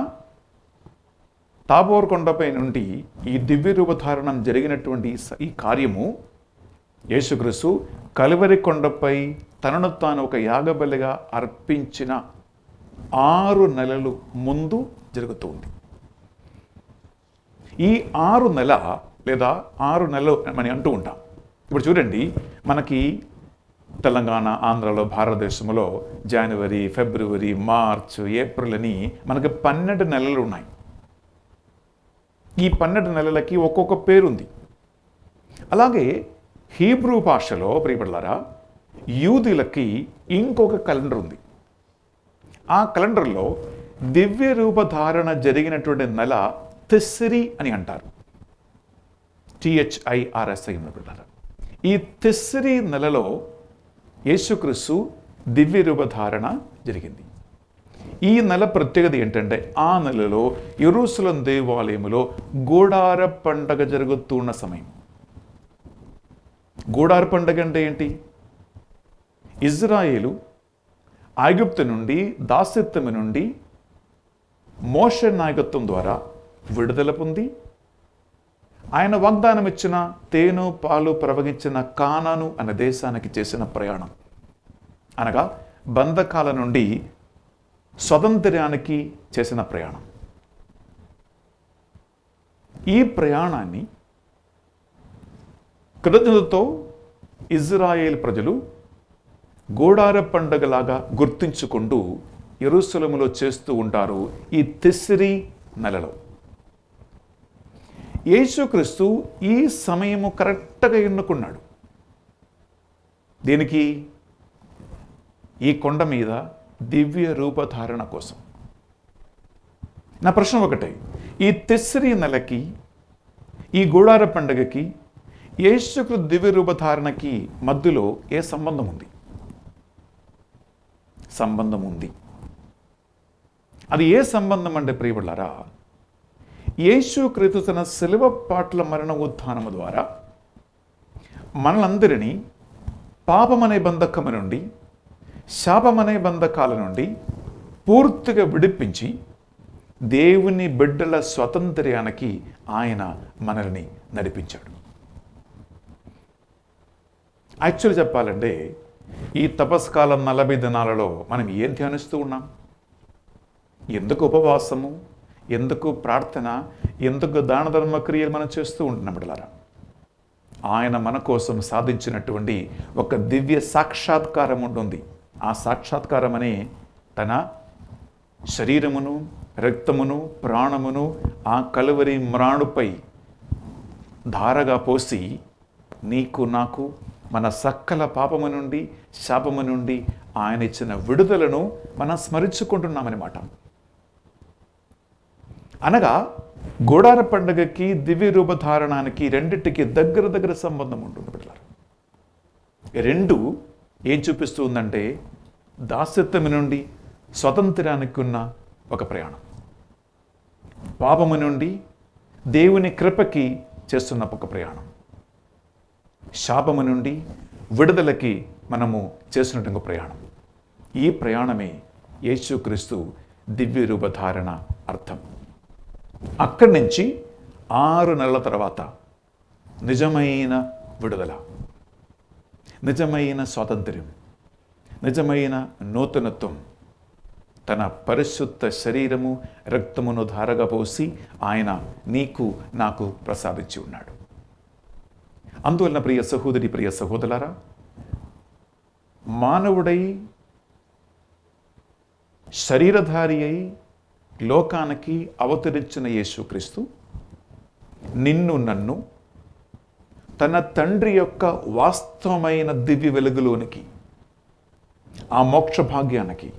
తాబోర్ కొండపై నుండి ఈ దివ్య రూపధారణం జరిగినటువంటి ఈ కార్యము యేసుక్రీస్తు కలువరి కొండపై తనను తాను ఒక యాగబలిగా అర్పించిన 6 నెలలు ముందు జరుగుతుంది. ఈ 6 నెల లేదా 6 నెలలు అని అంటూ ఉంటాం. ఇప్పుడు చూడండి, మనకి తెలంగాణ, ఆంధ్రలో, భారతదేశంలో జనవరి, ఫిబ్రవరి, మార్చ్, ఏప్రిల్ అని మనకి 12 నెలలు ఉన్నాయి. ఈ 12 నెలలకి ఒక్కొక్క పేరుంది. అలాగే హీబ్రూ భాషలో ప్రియబిడ్డలారా యూదులకి ఇంకొక క్యాలెండర్ ఉంది. ఆ క్యాలెండర్లో దివ్య రూపధారణ జరిగినటువంటి నెల తిస్రీ అని అంటారు. THIRSI ఉన్నట్టు. ఈ తిస్రీ నెలలో యేసుక్రీస్తు దివ్య రూపధారణ జరిగింది. ఈ నెల ప్రత్యేకత ఏంటంటే, ఆ నెలలో యెరూషలేము దేవాలయంలో గూడార పండగ జరుగుతున్న సమయం. గూడార పండగ అంటే ఏంటి? ఇజ్రాయేలు ఐగుప్తు నుండి, దాస్యత్వం నుండి మోషే నాయకత్వం ద్వారా విడుదల పొంది ఆయన వాగ్దానం ఇచ్చిన తేను పాలు ప్రవహించిన కానాను అనే దేశానికి చేసిన ప్రయాణం. అనగా బంధకాల నుండి స్వతంత్రానికి చేసిన ప్రయాణం. ఈ ప్రయాణాన్ని కృతజ్ఞతతో ఇజ్రాయేల్ ప్రజలు గోడార పండగలాగా గుర్తించుకుంటూ యెరూషలేములో చేస్తూ ఉంటారు ఈ తిస్రీ నెలలో. యేసుక్రీస్తు ఈ సమయము కరెక్ట్గా ఎన్నుకున్నాడు. దీనికి ఈ కొండ మీద దివ్య రూపధారణ కోసం. నా ప్రశ్న ఒకటే, ఈ తిస్రీ నెలకి, ఈ గూడార పండుగకి, యేసుక్రీస్తు దివ్య రూపధారణకి మధ్యలో ఏ సంబంధం ఉంది? సంబంధం ఉంది. అది ఏ సంబంధం అంటే ప్రియబిడ్డలారా, యేసుక్రీస్తు తన శిలువ పాటల మరణ ఉత్థానము ద్వారా మనలందరినీ పాపమనే బంధకము నుండి, శాపమనే బంధకాల నుండి పూర్తిగా విడిపించి దేవుని బిడ్డల స్వాతంత్ర్యానికి ఆయన మనల్ని నడిపించాడు. యాక్చువల్ చెప్పాలంటే ఈ తపస్కాలం 40 దినాలలో మనం ఏం ధ్యానిస్తూ ఉన్నాం? ఎందుకు ఉపవాసము, ఎందుకు ప్రార్థన, ఎందుకు దాన ధర్మ క్రియలు మనం చేస్తూ ఉంటున్నాం బిడ్డలారా? ఆయన మన కోసం సాధించినటువంటి ఒక దివ్య సాక్షాత్కారం ఉంటుంది. ఆ సాక్షాత్కారం అనే తన శరీరమును, రక్తమును, ప్రాణమును ఆ కలువరి మ్రాణుపై ధారగా పోసి నీకు నాకు మన సకల పాపము నుండి, శాపము నుండి ఆయన ఇచ్చిన విడుదలను మనం స్మరించుకుంటున్నామన్నమాట. అనగా గోడార పండుగకి దివ్య రూపధారణానికి రెండింటికి దగ్గర సంబంధం ఉంటుంది బిడ్డలారా. రెండు ఏం చూపిస్తుందంటే దాస్యత్వం నుండి స్వతంత్రానికి ఉన్న ఒక ప్రయాణం, పాపము నుండి దేవుని కృపకి చేస్తున్న ఒక ప్రయాణం, శాపము నుండి విడుదలకి మనము చేస్తున్నటువంటి ప్రయాణం. ఈ ప్రయాణమే యేసుక్రీస్తు దివ్య రూపధారణ అర్థం. అక్కడి నుంచి 6 నెలల తర్వాత నిజమైన విడుదల, నిజమైన స్వాతంత్ర్యం, నిజమైన నూతనత్వం తన పరిశుద్ధ శరీరము, రక్తమును ధారగా పోసి ఆయన నీకు నాకు ప్రసాదించి ఉన్నాడు. అందువలన ప్రియ సహోదరి, ప్రియ సహోదరులారా, మానవుడై శరీరధారి అయి లోకానికి అవతరించిన యేసుక్రీస్తు నిన్ను నన్ను తన తండ్రి యొక్క వాస్తవమైన దివ్య వెలుగులోనికి, ఆ మోక్ష భాగ్యానికి,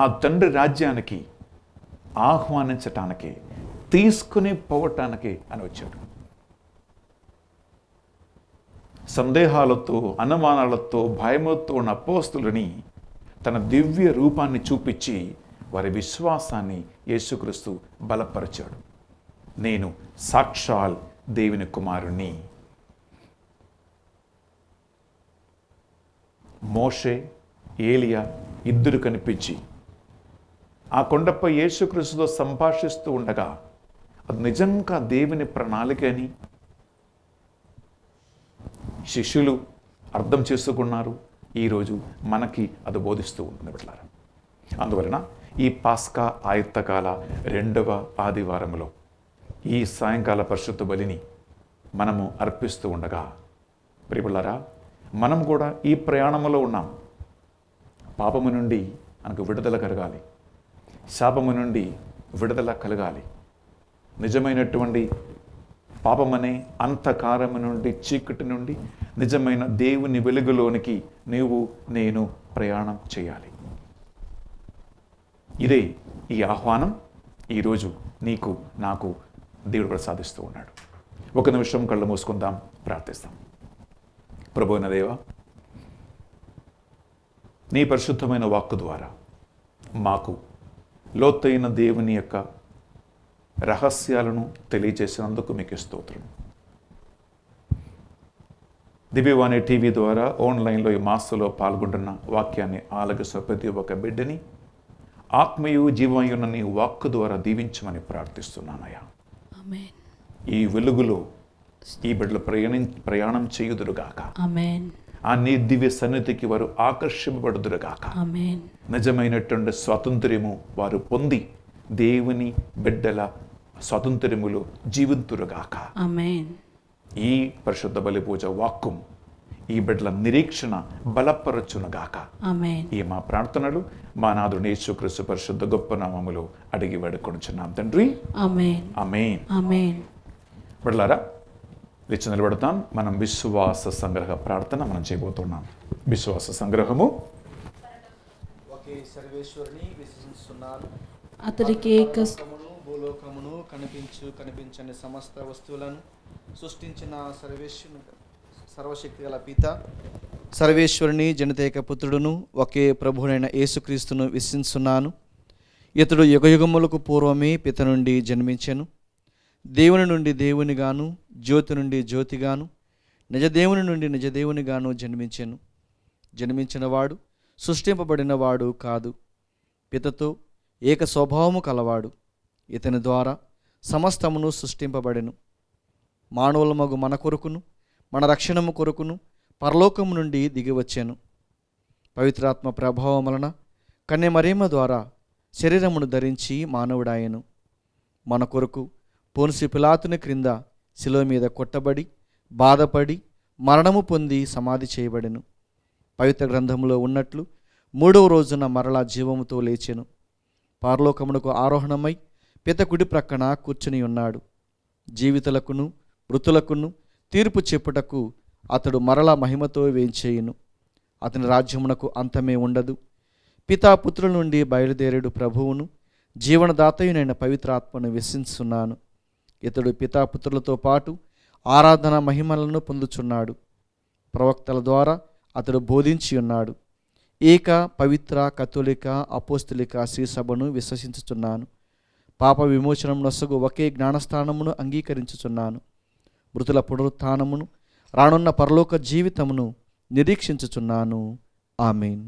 ఆ తండ్రి రాజ్యానికి ఆహ్వానించటానికి, తీసుకుని పోవటానికి అని వచ్చాడు. సందేహాలతో, అనుమానాలతో, భయముతో ఉన్న అపోస్తులని తన దివ్య రూపాన్ని చూపించి వారి విశ్వాసాన్ని యేసుక్రీస్తు బలపరిచాడు. నేను సాక్షాల్ దేవుని కుమారుణ్ణి. మోషే, ఏలియా ఇద్దరు కనిపించి ఆ కొండపై యేసుక్రీస్తుతో సంభాషిస్తూ ఉండగా అది నిజంగా దేవుని ప్రణాళిక అని శిష్యులు అర్థం చేసుకున్నారు. ఈరోజు మనకి అది బోధిస్తూ ఉంటుంది బిడ్డలారా. అందువలన ఈ పాస్కా ఆయుత్తకాల 2వ ఆదివారంలో ఈ సాయంకాల పరిశుద్ధ బలిని మనము అర్పిస్తూ ఉండగా ప్రియబిడ్డలారా, మనం కూడా ఈ ప్రయాణంలో ఉన్నాం. పాపము నుండి మనకు విడుదల కలగాలి, శాపము నుండి విడుదల కలగాలి, నిజమైనటువంటి పాపమనే అంధకారము నుండి, చీకటి నుండి నిజమైన దేవుని వెలుగులోనికి నీవు నేను ప్రయాణం చేయాలి. ఇదే ఈ ఆహ్వానం ఈరోజు నీకు నాకు దేవుడు ప్రసాదిస్తూ ఉన్నాడు. ఒక నిమిషం కళ్ళు మూసుకుందాం, ప్రార్థిస్తాం. ప్రభువైన దేవా, నీ పరిశుద్ధమైన వాక్కు ద్వారా మాకు లోతైన దేవుని యొక్క రహస్యాలను తెలియజేసినందుకు మీకు స్తోత్రం. దివ్యవాణి టీవీ ద్వారా ఆన్లైన్లో ఈ మాసంలో పాల్గొంటున్న వాక్యాన్ని ఆలకిస్తున్న ప్రతి ఒక్క బిడ్డని ఆత్మయు జీవమయున్న నీ వాక్కు ద్వారా దీవించమని ప్రార్థిస్తున్నానయ్యా. ఆమేన్. ఈ వెలుగులో ఈ బిడ్డలు ప్రయాణం చేయుదురుగాక. ఆమేన్. ఆ నీ దివ్య సన్నిధికి వారు ఆకర్షింపబడుదురుగాక. ఆమేన్. నిజమైనటువంటి స్వాతంత్ర్యము వారు పొంది దేవుని బిడ్డల స్వాతంత్ర్యములు జీవింతురుగాక. ఆమేన్. ఈ పరిశుద్ధ బలి పూజ వాక్కు ఈ బిడ్డల నిరీక్షణ బలపరచునుగాక. ఆమేన్. ఈ మా ప్రార్థనలు మా నాథుడు యేసుక్రీస్తు పరిశుద్ధ గొప్ప నామములో అడిగి వేడుకొనుచున్నాం తండ్రి. ఆమేన్. ఆమేన్. ఆమేన్. బిడ్డలారా, లేచి నిలబడతాం. మనం విశ్వాస సంగ్రహ ప్రార్థన మనం చేయబోతున్నాం. విశ్వాస సంగ్రహము. ఒకే సర్వేశ్వరుని విశ్వసిస్తున్నాను. అతడికి లోకమును భూలోకమును కనిపించని సమస్త వస్తువులను సృష్టించిన సర్వశక్తి గల పిత సర్వేశ్వరుని జనతేక పుత్రుడును ఒకే ప్రభువునైన యేసుక్రీస్తును విశ్వసిస్తున్నాను. ఇతడు యుగయుగములకు పూర్వమే పిత నుండి జన్మించెను. దేవుని నుండి దేవునిగాను, జ్యోతి నుండి జ్యోతిగాను, నిజదేవుని నుండి నిజదేవునిగాను జన్మించెను. జన్మించినవాడు సృష్టింపబడినవాడు కాదు, పితతో ఏక స్వభావము కలవాడు. ఇతని ద్వారా సమస్తమును సృష్టింపబడెను. మానవులమగు మన కొరకును మన రక్షణము కొరకును పరలోకము నుండి దిగివచ్చెను. పవిత్రాత్మ ప్రభావం వలన కన్యమరీమ ద్వారా శరీరమును ధరించి మానవుడాయెను. మన కొరకు పోన్సి పిలాతుని క్రింద శిలువ మీద కొట్టబడి బాధపడి మరణము పొంది సమాధి చేయబడెను. పవిత్ర గ్రంథములో ఉన్నట్లు 3వ రోజున మరలా జీవముతో లేచెను. పరలోకమునకు ఆరోహణమై పిత కుడి ప్రక్కన కూర్చుని ఉన్నాడు. జీవితులకును మృతులకును తీర్పు చెప్పుటకు అతడు మరలా మహిమతో వేంచేయును. అతని రాజ్యమునకు అంతమే ఉండదు. పితా పుత్రుల నుండి బయలుదేరుడు ప్రభువును జీవనదాతయునైన పవిత్రాత్మను విశ్వసిస్తున్నాను. ఇతడు పితాపుత్రులతో పాటు ఆరాధన మహిమలను పొందుచున్నాడు. ప్రవక్తల ద్వారా అతడు బోధించి ఉన్నాడు. ఏక పవిత్ర కథోలిక అపోస్తలిక శ్రీసభను విశ్వసించుచున్నాను. పాప విమోచనం నొసగు ఒకే జ్ఞానస్థానమును అంగీకరించుచున్నాను. మృతుల పునరుత్థానమును రానున్న పరలోక జీవితమును నిరీక్షించుచున్నాను. ఆమేన్.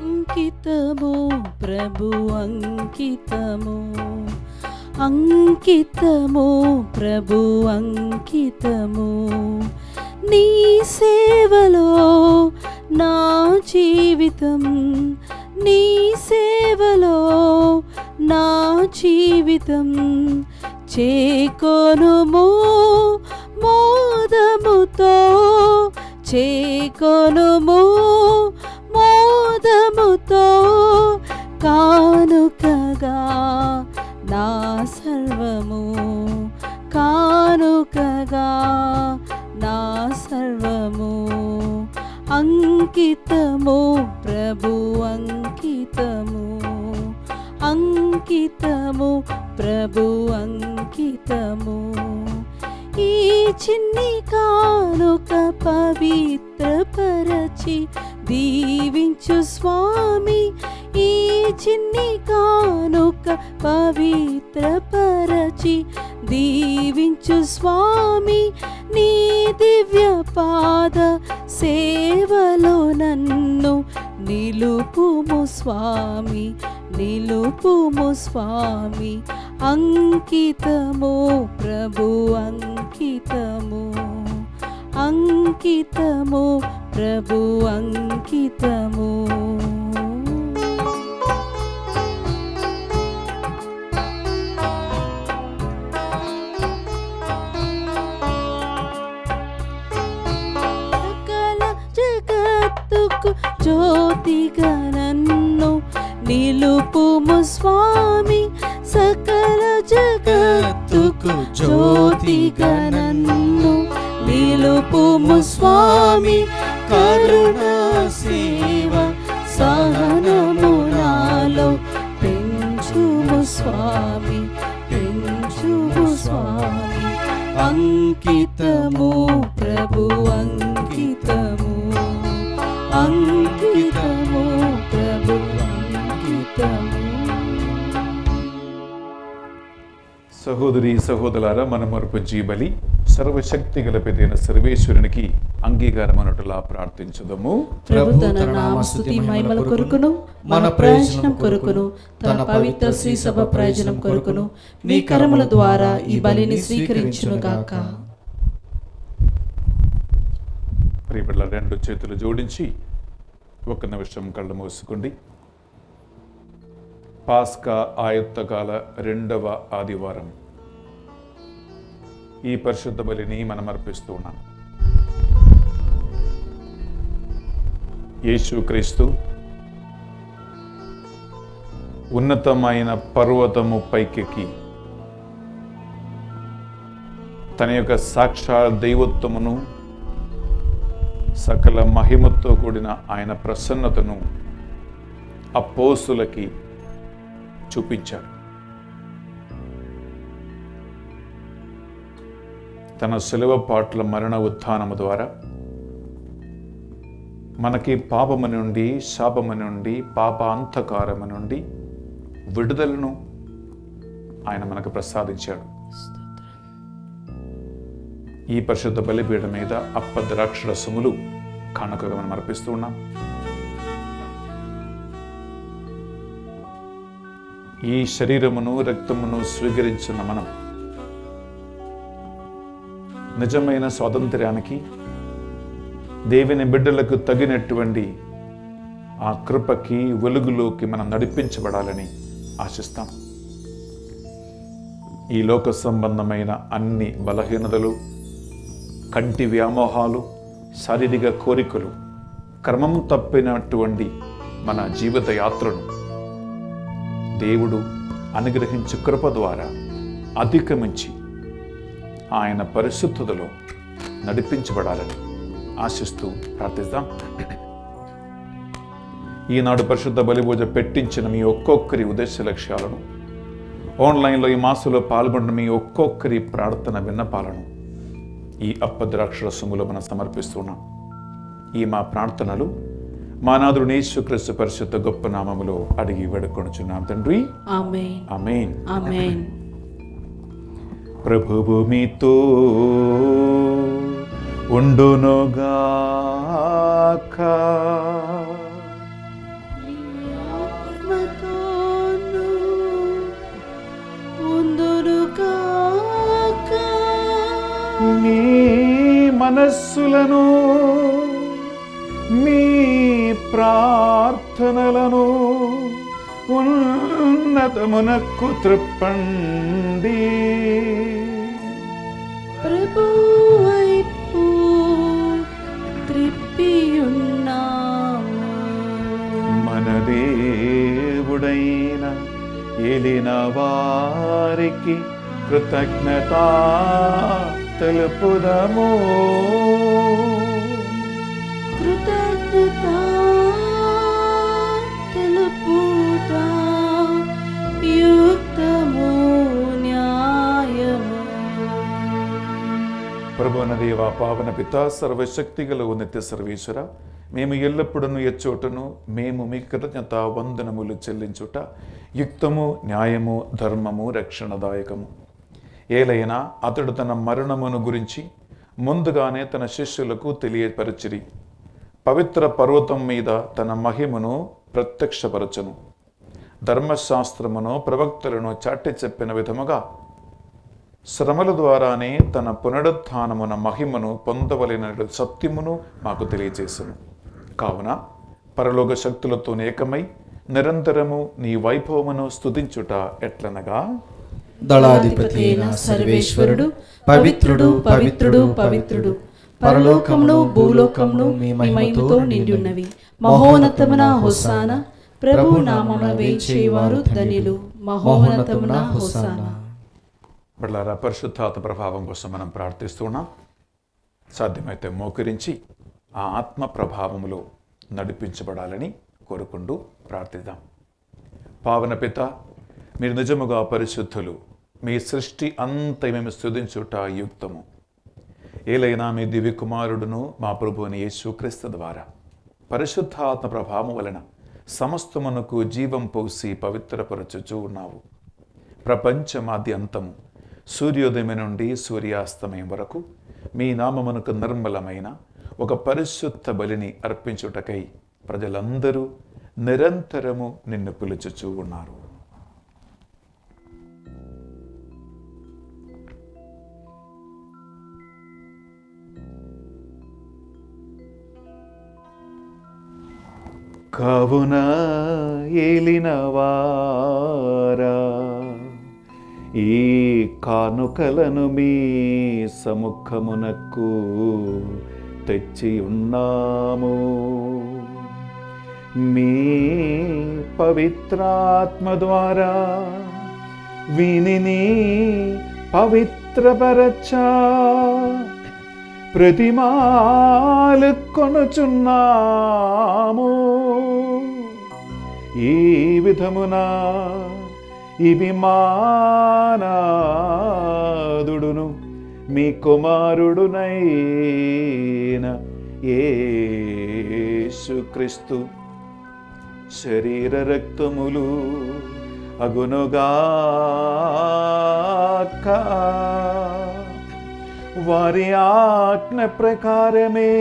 అంకితము ప్రభు అంకితము, అంకితము ప్రభు అంకితము, నీ సేవలో నా జీవితం, నీ సేవలో నా జీవితం, చేకొనుము మోదముతో, చేకొనుము మోదముతో, కానుకగా నా సర్వము, కానుకగా నా సర్వము, అంకితము ప్రభు అంకితము, అంకితము ప్రభు అంకితము. ఈ చిన్ని కానుక పవిత్రపరచి దీవించు స్వామి, ఈ చిన్ని కానుక పవిత్రపరచి దీవించు స్వామి, నీ దివ్య పాద సేవలో నన్ను నిలుపుము స్వామి, నిలుపుము స్వామి, అంకితము ప్రభు అంకితము, అంకితము ప్రభు అంకితము. సకల జగత్తుకు జ్యోతిగా నన్ను నిలుపుము స్వామి, సకల జగత్తుకు జ్యోతిగా నన్ను నిలుపుము స్వామి, కరుణా సేవ సహనము నాలో పెంచుము స్వామి, పెంచుము స్వామి, అంకితము ప్రభు అంకితము, అంకితము ప్రభు అంకితము. సహోదరి సహోదరులారా, మనం అర్పించే బలి సర్వశక్తి గలపెదైన సర్వేశ్వరునికి అంగీకారమనుటలా ప్రార్థించుదము. ప్రభు తన నామస్తుతి మహిమల కొరకును మన ప్రయోజనం కొరకును తన పవిత్ర శ్రీ సభ ప్రయోజనం కొరకును నీ కరముల ద్వారా ఈ బలిని స్వీకరించును గాక. ప్రియబిడ్డల, రెండు చేతులు జోడించి ఒక నిమిషం కళ్ళు మూసుకోండి. పాస్కా ఆయుత్తకాల 2వ ఆదివారం ఈ పరిశుద్ధ బలిని మనం అర్పిస్తూ ఉన్నాం. యేసుక్రీస్తు ఉన్నతమైన పర్వతము పైకెక్కి తన యొక్క సాక్షాత్ దైవత్వమును, సకల మహిమతో కూడిన ఆయన ప్రసన్నతను అపోస్తులకి చూపించాడు. తన శిలువ పాట్ల మరణ ఉత్థానము ద్వారా మనకి పాపము నుండి, శాపము నుండి, పాపాంతకారము నుండి విడుదలను ఆయన మనకు ప్రసాదించాడు. ఈ పరిశుద్ధ బలిపీఠం మీద అప్పద్రాక్షరసములు కానుకగా మనం అర్పిస్తూ ఉన్నాం. ఈ శరీరమును, రక్తమును స్వీకరించిన మనం నిజమైన స్వాతంత్ర్యానికి, దేవుని బిడ్డలకు తగినటువంటి ఆ కృపకి, వెలుగులోకి మనం నడిపించబడాలని ఆశిస్తాం. ఈ లోక సంబంధమైన అన్ని బలహీనతలు, కంటి వ్యామోహాలు, శారీరక కోరికలు, క్రమం తప్పినటువంటి మన జీవిత యాత్రను దేవుడు అనుగ్రహించు కృప ద్వారా అధిగమించి ఆయన పరిశుద్ధతలో నడిపించబడాలని ఆశిస్తూ ప్రార్థిద్దాం. ఈనాడు పరిశుద్ధ బలిపూజ పెట్టించిన మీ ఒక్కొక్కరి ఉద్దేశ లక్ష్యాలను, ఆన్లైన్లో ఈ మాసంలో పాల్గొన్న మీ ఒక్కొక్కరి ప్రార్థన విన్నపాలను ఈ అప్పద్రాక్షరసములో మనం సమర్పిస్తున్నాం. ఈ మా ప్రార్థనలు మా నాథుడు యేసుక్రీస్తు పరిశుద్ధ గొప్ప నామములో అడిగి వేడుకొనుచున్నాం తండ్రి. ఆమేన్. ఆమేన్. ఆమేన్. ప్రభువు మీతో ఉండునుగాక. ఆత్మతోను ఉండునుగాక. మీ మనస్సులను, మీ ప్రార్థనలను ఉన్నతమునకు త్రిప్పండి. ప్రభువైపు త్రిప్పియున్నాము. మన దేవుడైన ఏలిన వారికి కృతజ్ఞత తెలుపుదము. కృతజ్ఞత తెలుపుట యుక్తము, న్యాయము. ప్రభువైన దేవ, పావన పిత, సర్వశక్తిగల నిత్య సర్వేశ్వర, మేము ఎల్లప్పుడూ ఎచ్చోటను మేము మీ కృతజ్ఞత వందనములు చెల్లించుట యుక్తము, న్యాయము, ధర్మము, రక్షణదాయకము. ఏలైనా అతడు తన మరణమును గురించి ముందుగానే తన శిష్యులకు తెలియపరచిరి. పవిత్ర పర్వతం మీద తన మహిమను ప్రత్యక్షపరచను. ధర్మశాస్త్రమును, ప్రవక్తలను చాటి చెప్పిన విధముగా శ్రమల ద్వారానే తన పునరుత్థానమున మహిమను పొందవలెన సత్యమును మాకు తెలియజేసను. కావున పరలోక శక్తులతో ఏకమై నిరంతరము నీ వైభవమును స్తుతించుట ఎట్లనగా, దళాధిపతి అయిన సర్వేశ్వరుడు పవిత్రుడు, పవిత్రుడు, పవిత్రుడు, పరలోకమును భూలోకమును మీ మహిమతో నిండియున్నవి. మహోన్నతమున హోసానా. ప్రభు నామమున వేచేవారు ధన్యులు. మహోన్నతమున హోసానా. బిడ్డలారా, పరిశుద్ధాత్మ ప్రభావం కోసం మనం ప్రార్థిస్తున్నాం. సాధ్యమైతే మోకరించి ఆ ఆత్మ ప్రభావములో నడిపించబడాలని కోరుకుంటూ ప్రార్థిద్దాం. పావన పిత, మీరు నిజముగా పరిశుద్ధులు. మీ సృష్టి అంతా మేము స్తుతించుట యుక్తము. ఏలైనా మీ దివ్య కుమారుడును మా ప్రభువుని యేసుక్రీస్తు ద్వారా పరిశుద్ధాత్మ ప్రభావం వలన సమస్తమునకు జీవం పోసి పవిత్రపరచుచూ ఉన్నావు. ప్రపంచమాద్యంతము సూర్యోదయం నుండి సూర్యాస్తమయం వరకు మీ నామమునకు నిర్మలమైన ఒక పరిశుద్ధ బలిని అర్పించుటకై ప్రజలందరూ నిరంతరము నిన్ను పిలుచుచూ ఉన్నారు. కావున ఏలినవారా, ఈ కానుకలను మీ సముఖమునకు తెచ్చి ఉన్నాము. మీ పవిత్రాత్మ ద్వారా వీనిని పవిత్రపరచా ప్రతిమాలు కొనుచున్నాము. ఈ విధమున ఇవి మానాదుడును మీ కుమారుడునైన యేసుక్రీస్తు శరీర రక్తములు అగునుగాక. వారి ఆజ్ఞ ప్రకారమే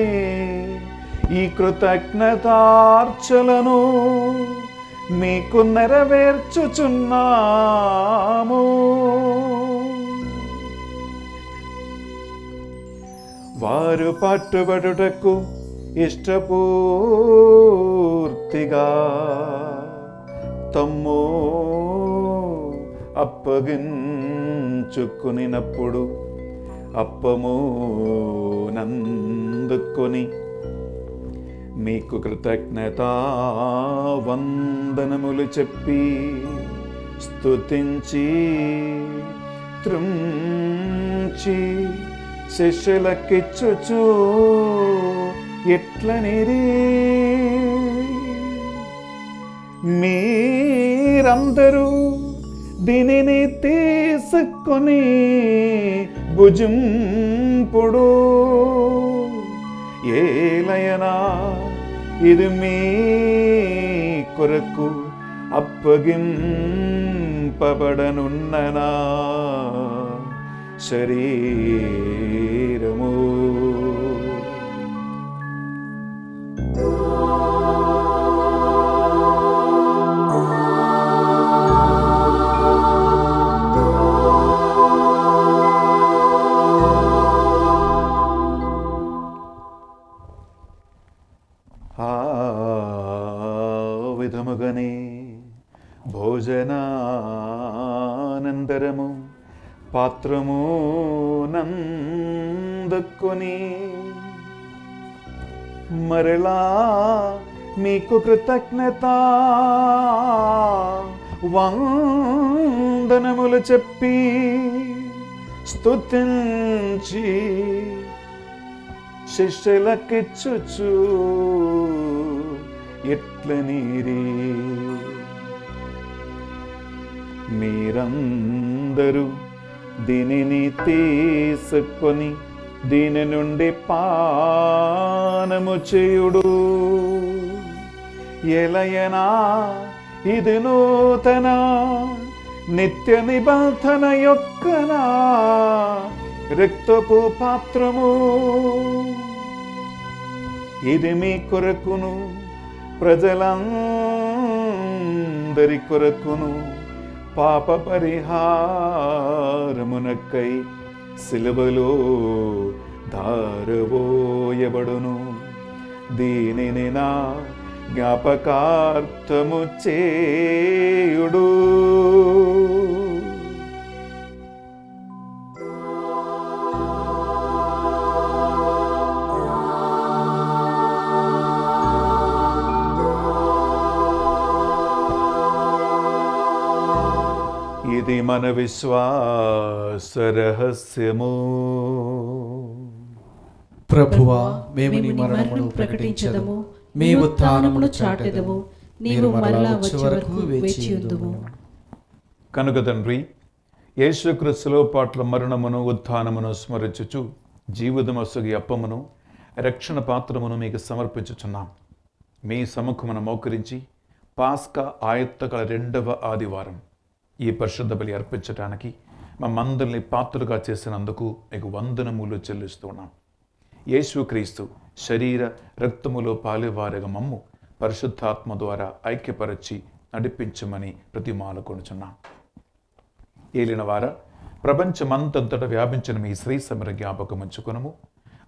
ఈ కృతజ్ఞతార్చలను మీకు నెరవేర్చుచున్నాము. వారు పట్టుబడుటకు ఇష్టపూర్తిగా తమ్ము అప్పగించుకునినప్పుడు అప్పము నందుకొని మీకు కృతజ్ఞతా వందనములు చెప్పి స్తుతించి త్రుంచి శిష్యులకిచ్చుచు ఎట్లనిరి, మీరందరూ దీనిని తీసుకొని భుజింపుడు, ఏలయనా ఇది మీ కొరకు అప్పగింపబడనున్ననా శరీరము. ఆ విధముగానే భోజనానంతరము పాత్రము నందుకొని మరలా మీకు కృతజ్ఞత వందనములు చెప్పి స్తుతించి శిష్యులకిచ్చుచు ఎట్లనిరి, మీరందరూ దీనిని తీసుకొని దీని నుండి పానము చేయుడు, ఎలయనా ఇది నూతన నిత్య నిబంధన యొక్కనా రక్తపు పాత్రము. ఇది మీ కొరకును ప్రజలందరి కొరకును పాప పరిహారమునకై సిలువలో ధారబోయబడును. దీనిని నా జ్ఞాపకార్థము చేయుడు. ఇది మన విశ్వాస రహస్యము. ప్రభువా, మేము నీ మరణమును ప్రకటించదము, మీ ఉత్థానమును చాటెదము, నీవు మరలా వచ్చే వరకు వేచియుందుము. కనుక తండ్రి, యేసుక్రీస్తులో పాట్ల మరణమును ఉత్థానమును స్మరించుచు జీవితమొసగి అప్పమును రక్షణ పాత్రమును మీకు సమర్పించుచున్నాం. మీ సముఖమును మోకరించి పాస్కా ఆయత్తగల 2వ ఆదివారం ఈ పరిశుద్ధ బలి అర్పించడానికి మమ్మందరిని పాత్రలుగా చేసినందుకు మీకు వందనములు చెల్లిస్తున్నాం. యేసుక్రీస్తు శరీర రక్తములో పాలివారిగా మమ్ము పరిశుద్ధాత్మ ద్వారా ఐక్యపరచి నడిపించమని ప్రతిమాలుకొనుచున్నాం. ఏలిన వార ప్రపంచమంతంతట వ్యాపించిన మీ శ్రీ సమర జ్ఞాపకం ఉంచుకునము.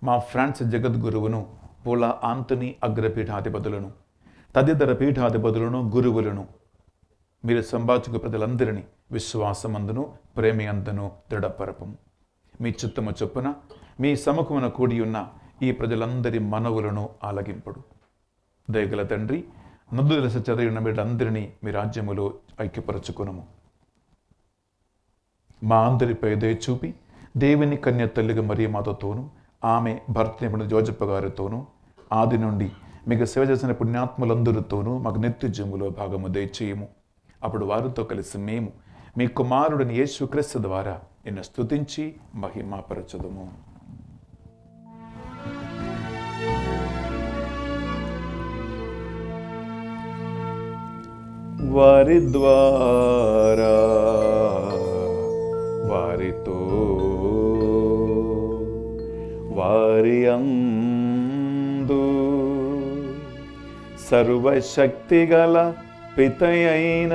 మా ఫ్రాన్సిస్ జగద్గురువును, పోలా ఆంతనీ అగ్రపీఠాధిపతులను, తదితర పీఠాధిపతులను, గురువులను, మీరు సంభాషిక ప్రజలందరినీ విశ్వాసమందును ప్రేమయందును దృఢపరపము. మీ చిత్తము చొప్పున మీ సముఖమున కూడి ఉన్న ఈ ప్రజలందరి మనవులను ఆలగింపుడు. దయగల తండ్రి, నదు దశ చదివిన వీళ్ళందరినీ మీ రాజ్యములో ఐక్యపరచుకునము. మా అందరిపై దయ చూపి దేవుని కన్య తల్లిగా మరియ మాతతోనూ, ఆమె భర్త జోజప్ప గారితోనూ, ఆది నుండి మీకు సేవ చేసిన పుణ్యాత్ములందరితోనూ మాకు నిత్య జీవములో భాగము దయచేయము. అప్పుడు వారితో కలిసి మేము మీ కుమారుడిని యేసుక్రీస్తు ద్వారా నిన్ను స్తుతించి మహిమపరచుదుము. వారి ద్వారా వారితో వారి అందు సర్వశక్తిగల పితయైన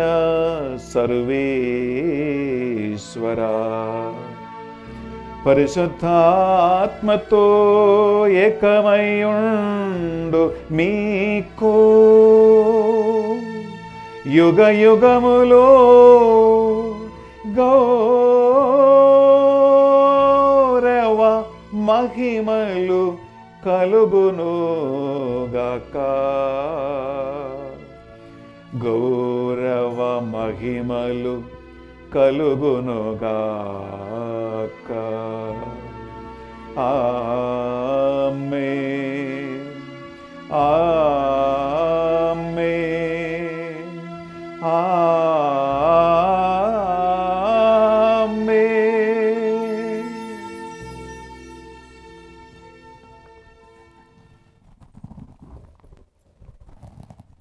సర్వేశ్వరా పరిశుద్ధాత్మతో ఏకమయుండు మీకు యుగ యుగములో గౌరవ మహిమలు కలుగునుగాక. గౌరవ మహిమలు కలుగునుగాక. ఆమేన్ ఆమేన్ ఆమేన్.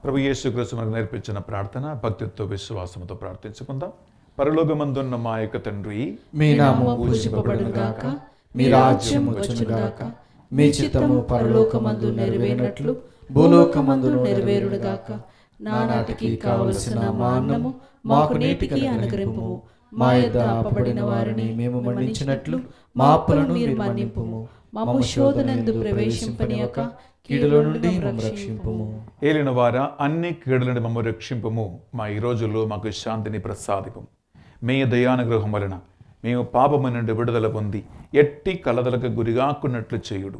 ప్రభు యేసుక్రీస్తు మనకు నేర్పించిన ప్రార్థన భక్తితో విశ్వాసంతో ప్రార్థించుకుందాం. పరలోకమందున్న మా యొక్క తండ్రి, మీ నామము పూజింపబడునుగాక, మీ రాజ్యం వచ్చునుగాక, మీ చిత్తము పరలోకమందు నెరవేరినట్లు భూలోకమందును నెరవేరునుగాక. నానాటికి కావలసిన మా అన్నము మాకు నేటికి అనుగ్రహింపుము. మా యొద్ద అప్పబడిన వారిని మేము మన్నించినట్లు మా అప్పులను మీరు మన్నింపుము. మమ్ము శోధనందు ప్రవేశింపనీయక కీడులో నుండి మమ్ము రక్షింపుము. ఏలిన వారా, అన్ని కీడుల నుండి మమ్ము రక్షింపుము. మా ఈ రోజుల్లో మాకు శాంతిని ప్రసాదిపము. మీ దయానుగ్రహం వలన మేము పాపము నుండి విడుదల పొంది ఎట్టి కలదలకు గురిగాకున్నట్లు చేయుడు.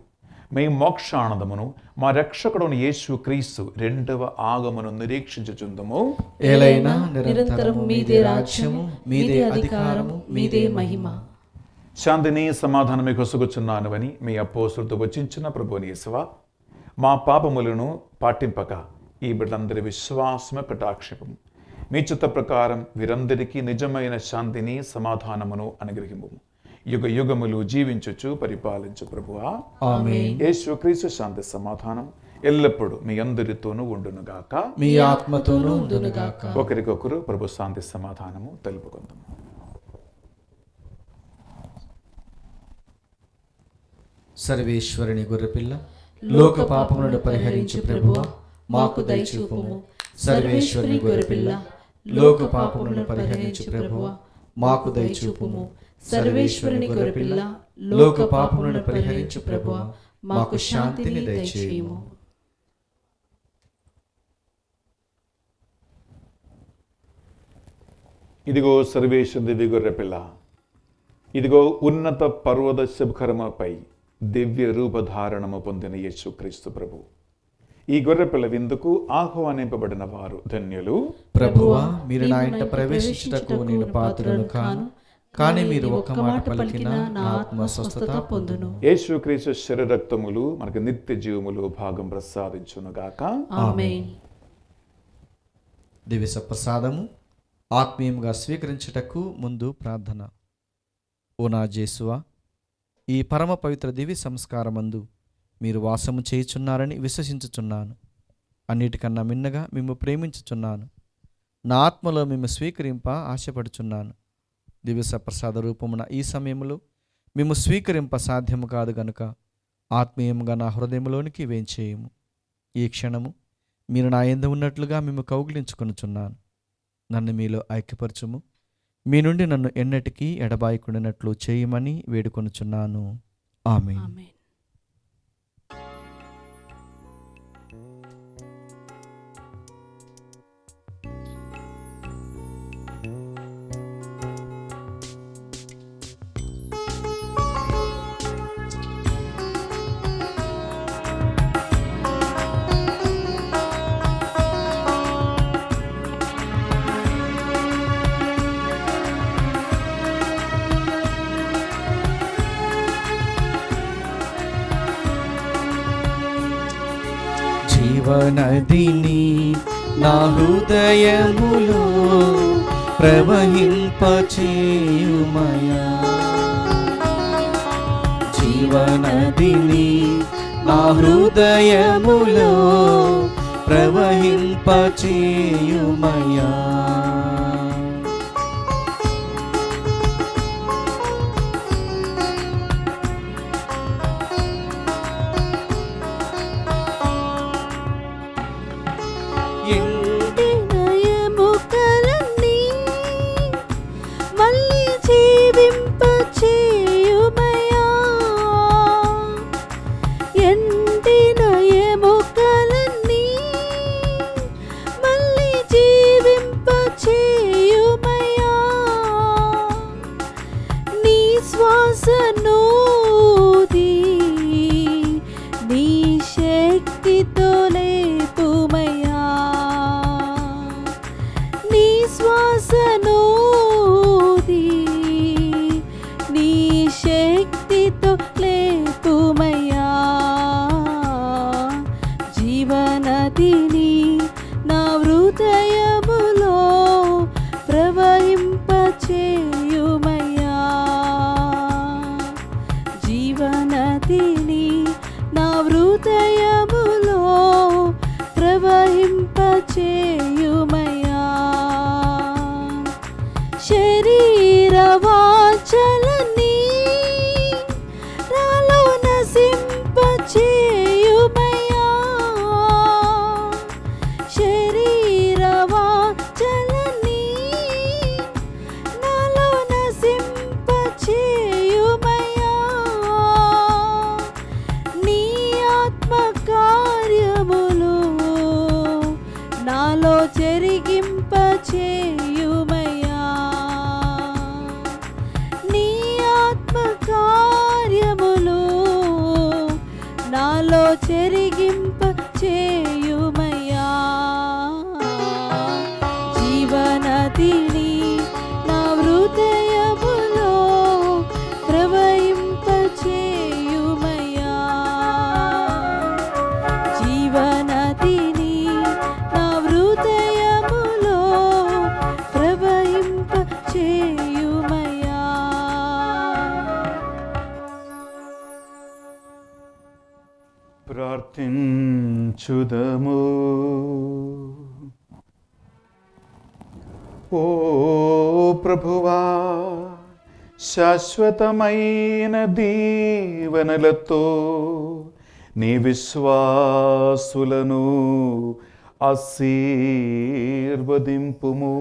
మేము మోక్షానందమును మా రక్షకుడును యేసు క్రీస్తు రెండవ ఆగమను నిరీక్షించుచుందుము. ఏలైనా నిరంతరం మీదే రాజ్యము, మీదే అధికారము, మీదే మహిమ. శాంతిని సమాధానమే కొసుగుచున్నానువని మీ అపోస్తులతో వచించిన ప్రభువుని యేసువా, మా పాపములను పాటింపక ఈ బిడ్డలందరి విశ్వాసము కటాక్షిపము. మీ చిత్త ప్రకారం వీరందరికీ నిజమైన శాంతిని సమాధానమును అనుగ్రహింపు. యుగ యుగములు జీవించుచు పరిపాలించు ప్రభువా. ఆమేన్. యేసుక్రీస్తు శాంతి సమాధానం ఎల్లప్పుడూ మీ అందరితోనూ ఉండునుగాక, మీ ఆత్మతోనూ ఉండునుగాక. ఒకరికొకరు ప్రభు శాంతి సమాధానము తెలుపుకుందాం. సర్వేశ్వరుని గొర్రెపిల్ల, లోక పాపములను పరిహరించు ప్రభువా, మాకు దయచూపుము. సర్వేశ్వరుని గొర్రెపిల్ల, లోక పాపములను పరిహరించు ప్రభువా, మాకు దయచూపుము. సర్వేశ్వరుని గొర్రెపిల్ల, లోక పాపములను పరిహరించు ప్రభువా, మాకు శాంతిని దయచేయుము. ఇదిగో సర్వేశ్వర దివ్య గొర్రెపిల్ల, ఇదిగో ఉన్నత పర్వత శుభకరమపై దివ్య రూపధారణము పొందిన యేసుక్రీస్తు ప్రభు. ఈ గొర్రెపిల్ల విందుకు ఆహ్వానింపబడిన వారు ధన్యులు. ప్రభువా, మీరు నా ఇంట ప్రవేశించుటకు నేను పాత్రుడను కాను, కానీ మీరు ఒక్క మాట పలికినా నా ఆత్మ స్వస్థత పొందును. యేసుక్రీస్తు శరీర రక్తములు మనకు నిత్య జీవములు భాగం ప్రసాదించునుగాక. ఆమేన్. దివ్య సప్రసాదము ఆత్మీయంగా స్వీకరించుటకు ముందు ప్రార్థన. ఓ నా జేసువా, ఈ పరమ పవిత్ర దివ్య సంస్కారమందు మీరు వాసము చేయుచున్నారని విశ్వసించుచున్నాను. అన్నిటికన్నా మిన్నగా మేము ప్రేమించుచున్నాను. నా ఆత్మలో మేము స్వీకరింప ఆశపడుచున్నాను. దివ్య సప్రసాద రూపమున ఈ సమయంలో మేము స్వీకరింప సాధ్యము కాదు గనుక ఆత్మీయంగా నా హృదయంలోనికి వేంచేయము. ఈ క్షణము మీరు నా యందు ఉన్నట్లుగా మేము కౌగిలించుకొనుచున్నాను. నన్ను మీలో ఐక్యపరచుము. మీ నుండి నన్ను ఎన్నటికీ ఎడబాయకుండినట్లు చేయమని వేడుకొనుచున్నాను. ఆమేన్. ఆమేన్. జీవనదిని నా హృదయములో ప్రవహింపచేయుమయా. జీవనదిని నా హృదయములో ప్రవహింపచేయుమయా. ఎండిన ఎముకలన్నీ మళ్ళీ జీవింపచేయుమయా. ఎండిన ఎముకలన్నీ మళ్ళీ జీవింపచేయుమయా. నీ శ్వాసనూది నీ శక్తితో లేపుమయా. నీ శ్వాసనూది నీ శక్తితో లేపుమయా. జీవనదిని నా హృదయములో ప్రవహింపచేయుమయా. జీవనదిని నా హృదయములో ప్రవహింపచేయుమయా. శరీర వాంఛలని నాలో నశింపచేయుమయా. శరీర వాంఛలని నాలో నశింపచేయుమయా. నీ ఆత్మ కార్యములు నాలో చెరిగింపచేయుమయా. నీ ఆత్మ కార్యములు నాలో చెరిగింపచేయుమయా. జీవనదిని నా హృదయములో ప్రవహింపచేయుమయా. జీవనదిని నా హృదయములో ప్రవహింపచేయుమయా. ప్రార్థించుదము. ఓ ప్రభువా, శాశ్వతమైన దీవెనలతో నీ విశ్వాసులను ఆశీర్వదింపుము.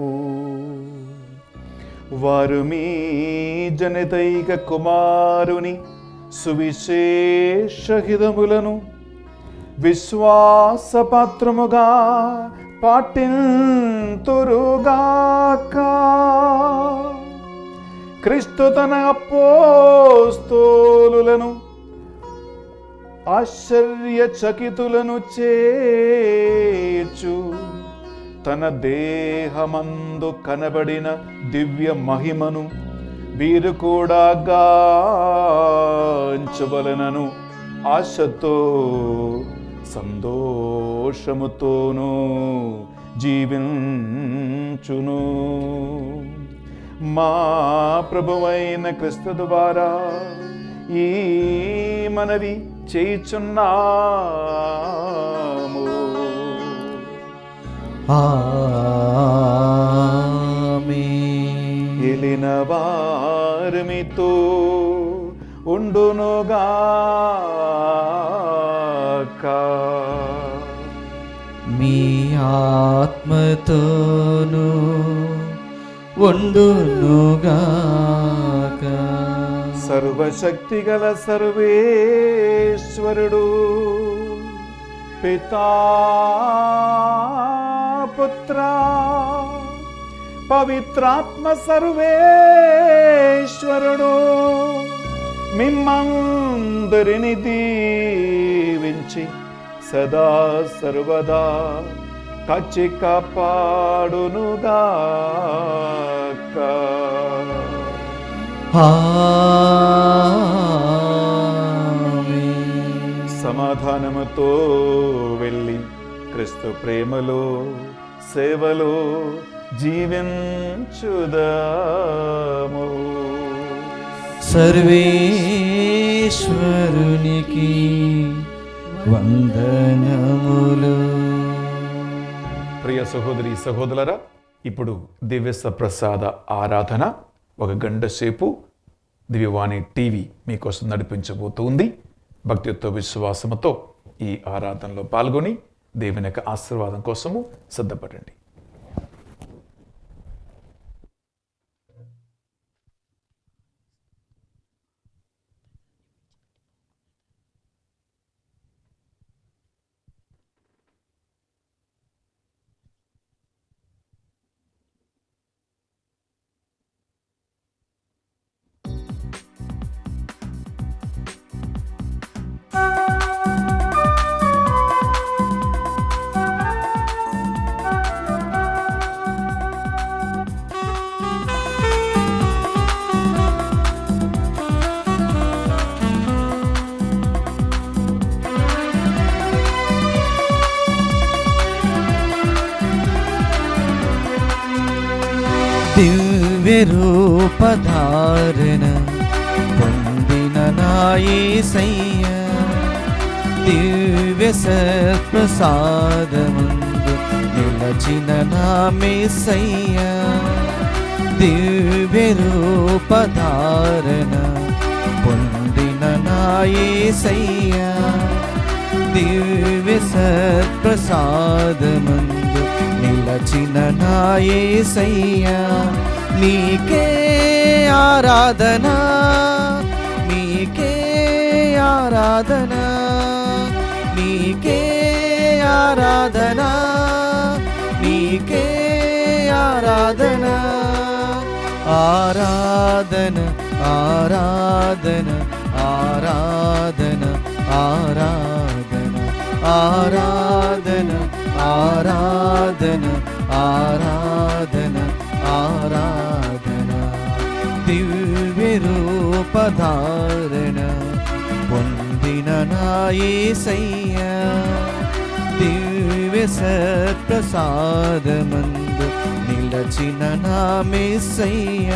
వారు మీ జనితైక కుమారుని సువిశేష హితములను విశ్వాసపాత్రముగా పాటింతురుగాక. క్రీస్తు తన అపోస్తలులను ఆశ్చర్యచకితులను చేర్చు తన దేహమందు కనబడిన దివ్య మహిమను వీరు కూడా గాంచవలనను ఆశతో సంతోషముతోనూ జీవించును. మా ప్రభువైన క్రీస్తు ద్వారా ఈ మనవి చేయుచున్నాము. ఆమేన్. ఏలిన వారు మీతో ఉండునుగాక. మీ ఆత్మతోను ఉండునుగాక. సర్వశక్తి గల సర్వేశ్వరుడు పితా పుత్ర పవిత్రాత్మ సర్వేశ్వరుడు మిమ్మందరిని దీవించి సదా సర్వదా కాచి కాపాడునుగాక. ఆమేన్. సమాధానముతో వెళ్ళి క్రీస్తు ప్రేమలో సేవలో జీవించుదాము. సర్వేశ్వరునికి వందనములు. ప్రియ సహోదరి సహోదరులారా, ఇప్పుడు దివ్య ప్రసాద ఆరాధన 1 గంట సేపు దివ్యవాణి టీవీ మీకోసం నడిపించబోతుంది. భక్తితో విశ్వాసముతో ఈ ఆరాధనలో పాల్గొని దేవుని యొక్క ఆశీర్వాదం కోసము సిద్ధపడండి. దివ్య రూపధారణ పొందిన నా యేసయ్య, దివ్య సత్ప్రసాదమందు నిలచిన నా మెస్సయ్య. దివ్య రూపధారణ పొందిన నా యేసయ్య, దివ్య సత్ప్రసాదమందు నిలచిన నా యేసయ్య. నీకే ఆరాధన, నీకే ఆరాధన, నీకే ఆరాధన, నీకే ఆరాధన. ఆరాధన ఆరాధన ఆరాధన ఆరాధన ఆరాధన ఆరాధన ఆరాధన ఆరాధన. దివ్య రూపధారణ పొందిన నా యేసయ్య, దివ్య సత్ప్రసాదమందు నిలచిన నా మెస్సయ్య.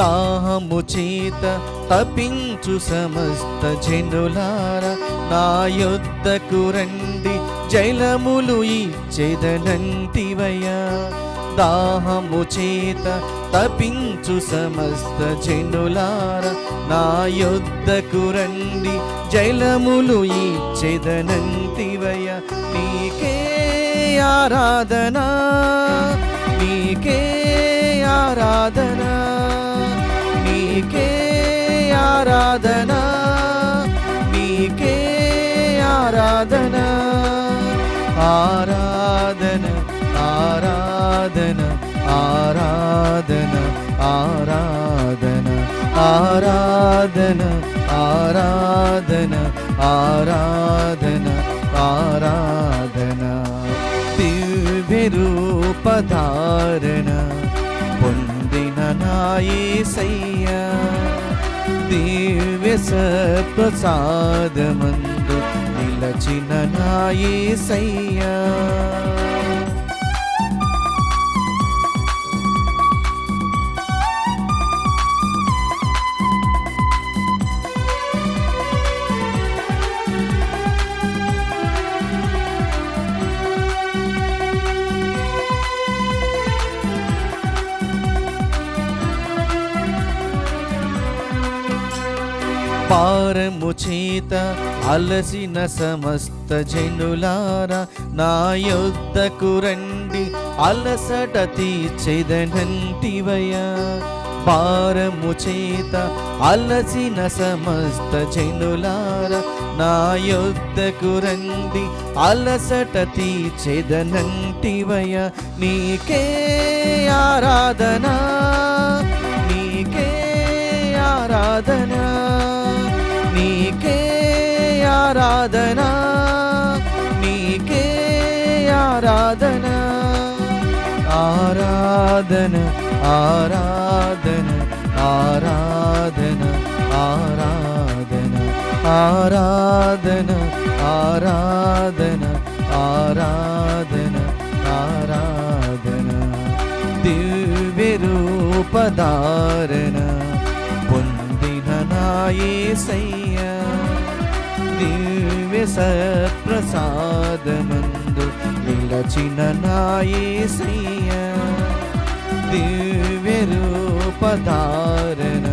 దాహము చేత తపించు సమస్త జనులారా, నా యొద్దకు రండి జలములు ఇచ్చెదనంటివయ్యా. దాహము చేత తపించు సమస్త జనులారా, నా యొద్దకు రండి జలములు ఇచ్చెదనంటివయ్యా. నీకే ఆరాధన, నీకే ఆరాధన, నీకే ఆరాధన, నీకే ఆరాధన. ఆరాధన ఆరాధన ఆరాధన ఆరాధన ఆరాధన ఆరాధన ఆరాధన ఆరాధన. దివ్య రూపధారణ పొందిన నా యేసయ్య, దివ్య సత్ప్రసాదమందు నిలచిన నా యేసయ్య. భారము చేత అలసిన సమస్త జనులారా, నా యొద్దకు రండి అలసట తీర్చెదనంటివయ్యా. భారము చేత అలసిన సమస్త జనులారా, నా యొద్దకు రండి అలసట తీర్చెదనంటివయ్యా. నీకే ఆరాధన, నీకే ఆరాధన, నీకే ఆరాధన, నీకే ఆరాధన ఆరాధన ఆరాధన ఆరాధన ఆరాధన ఆరాధన ఆరాధన ఆరాధన ఆరాధన దివ్య రూపధారణ పొందిన నా యేసయ్యా దివ్య సత్ప్రసాదమందు నిలచిన నా యేసయ్యా దివ్య రూపధారణ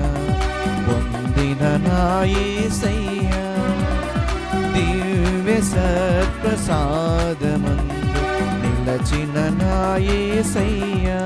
పొందిన నా యేసయ్యా దివ్య సత్ప్రసాదమందు నిలచిన నా యేసయ్యా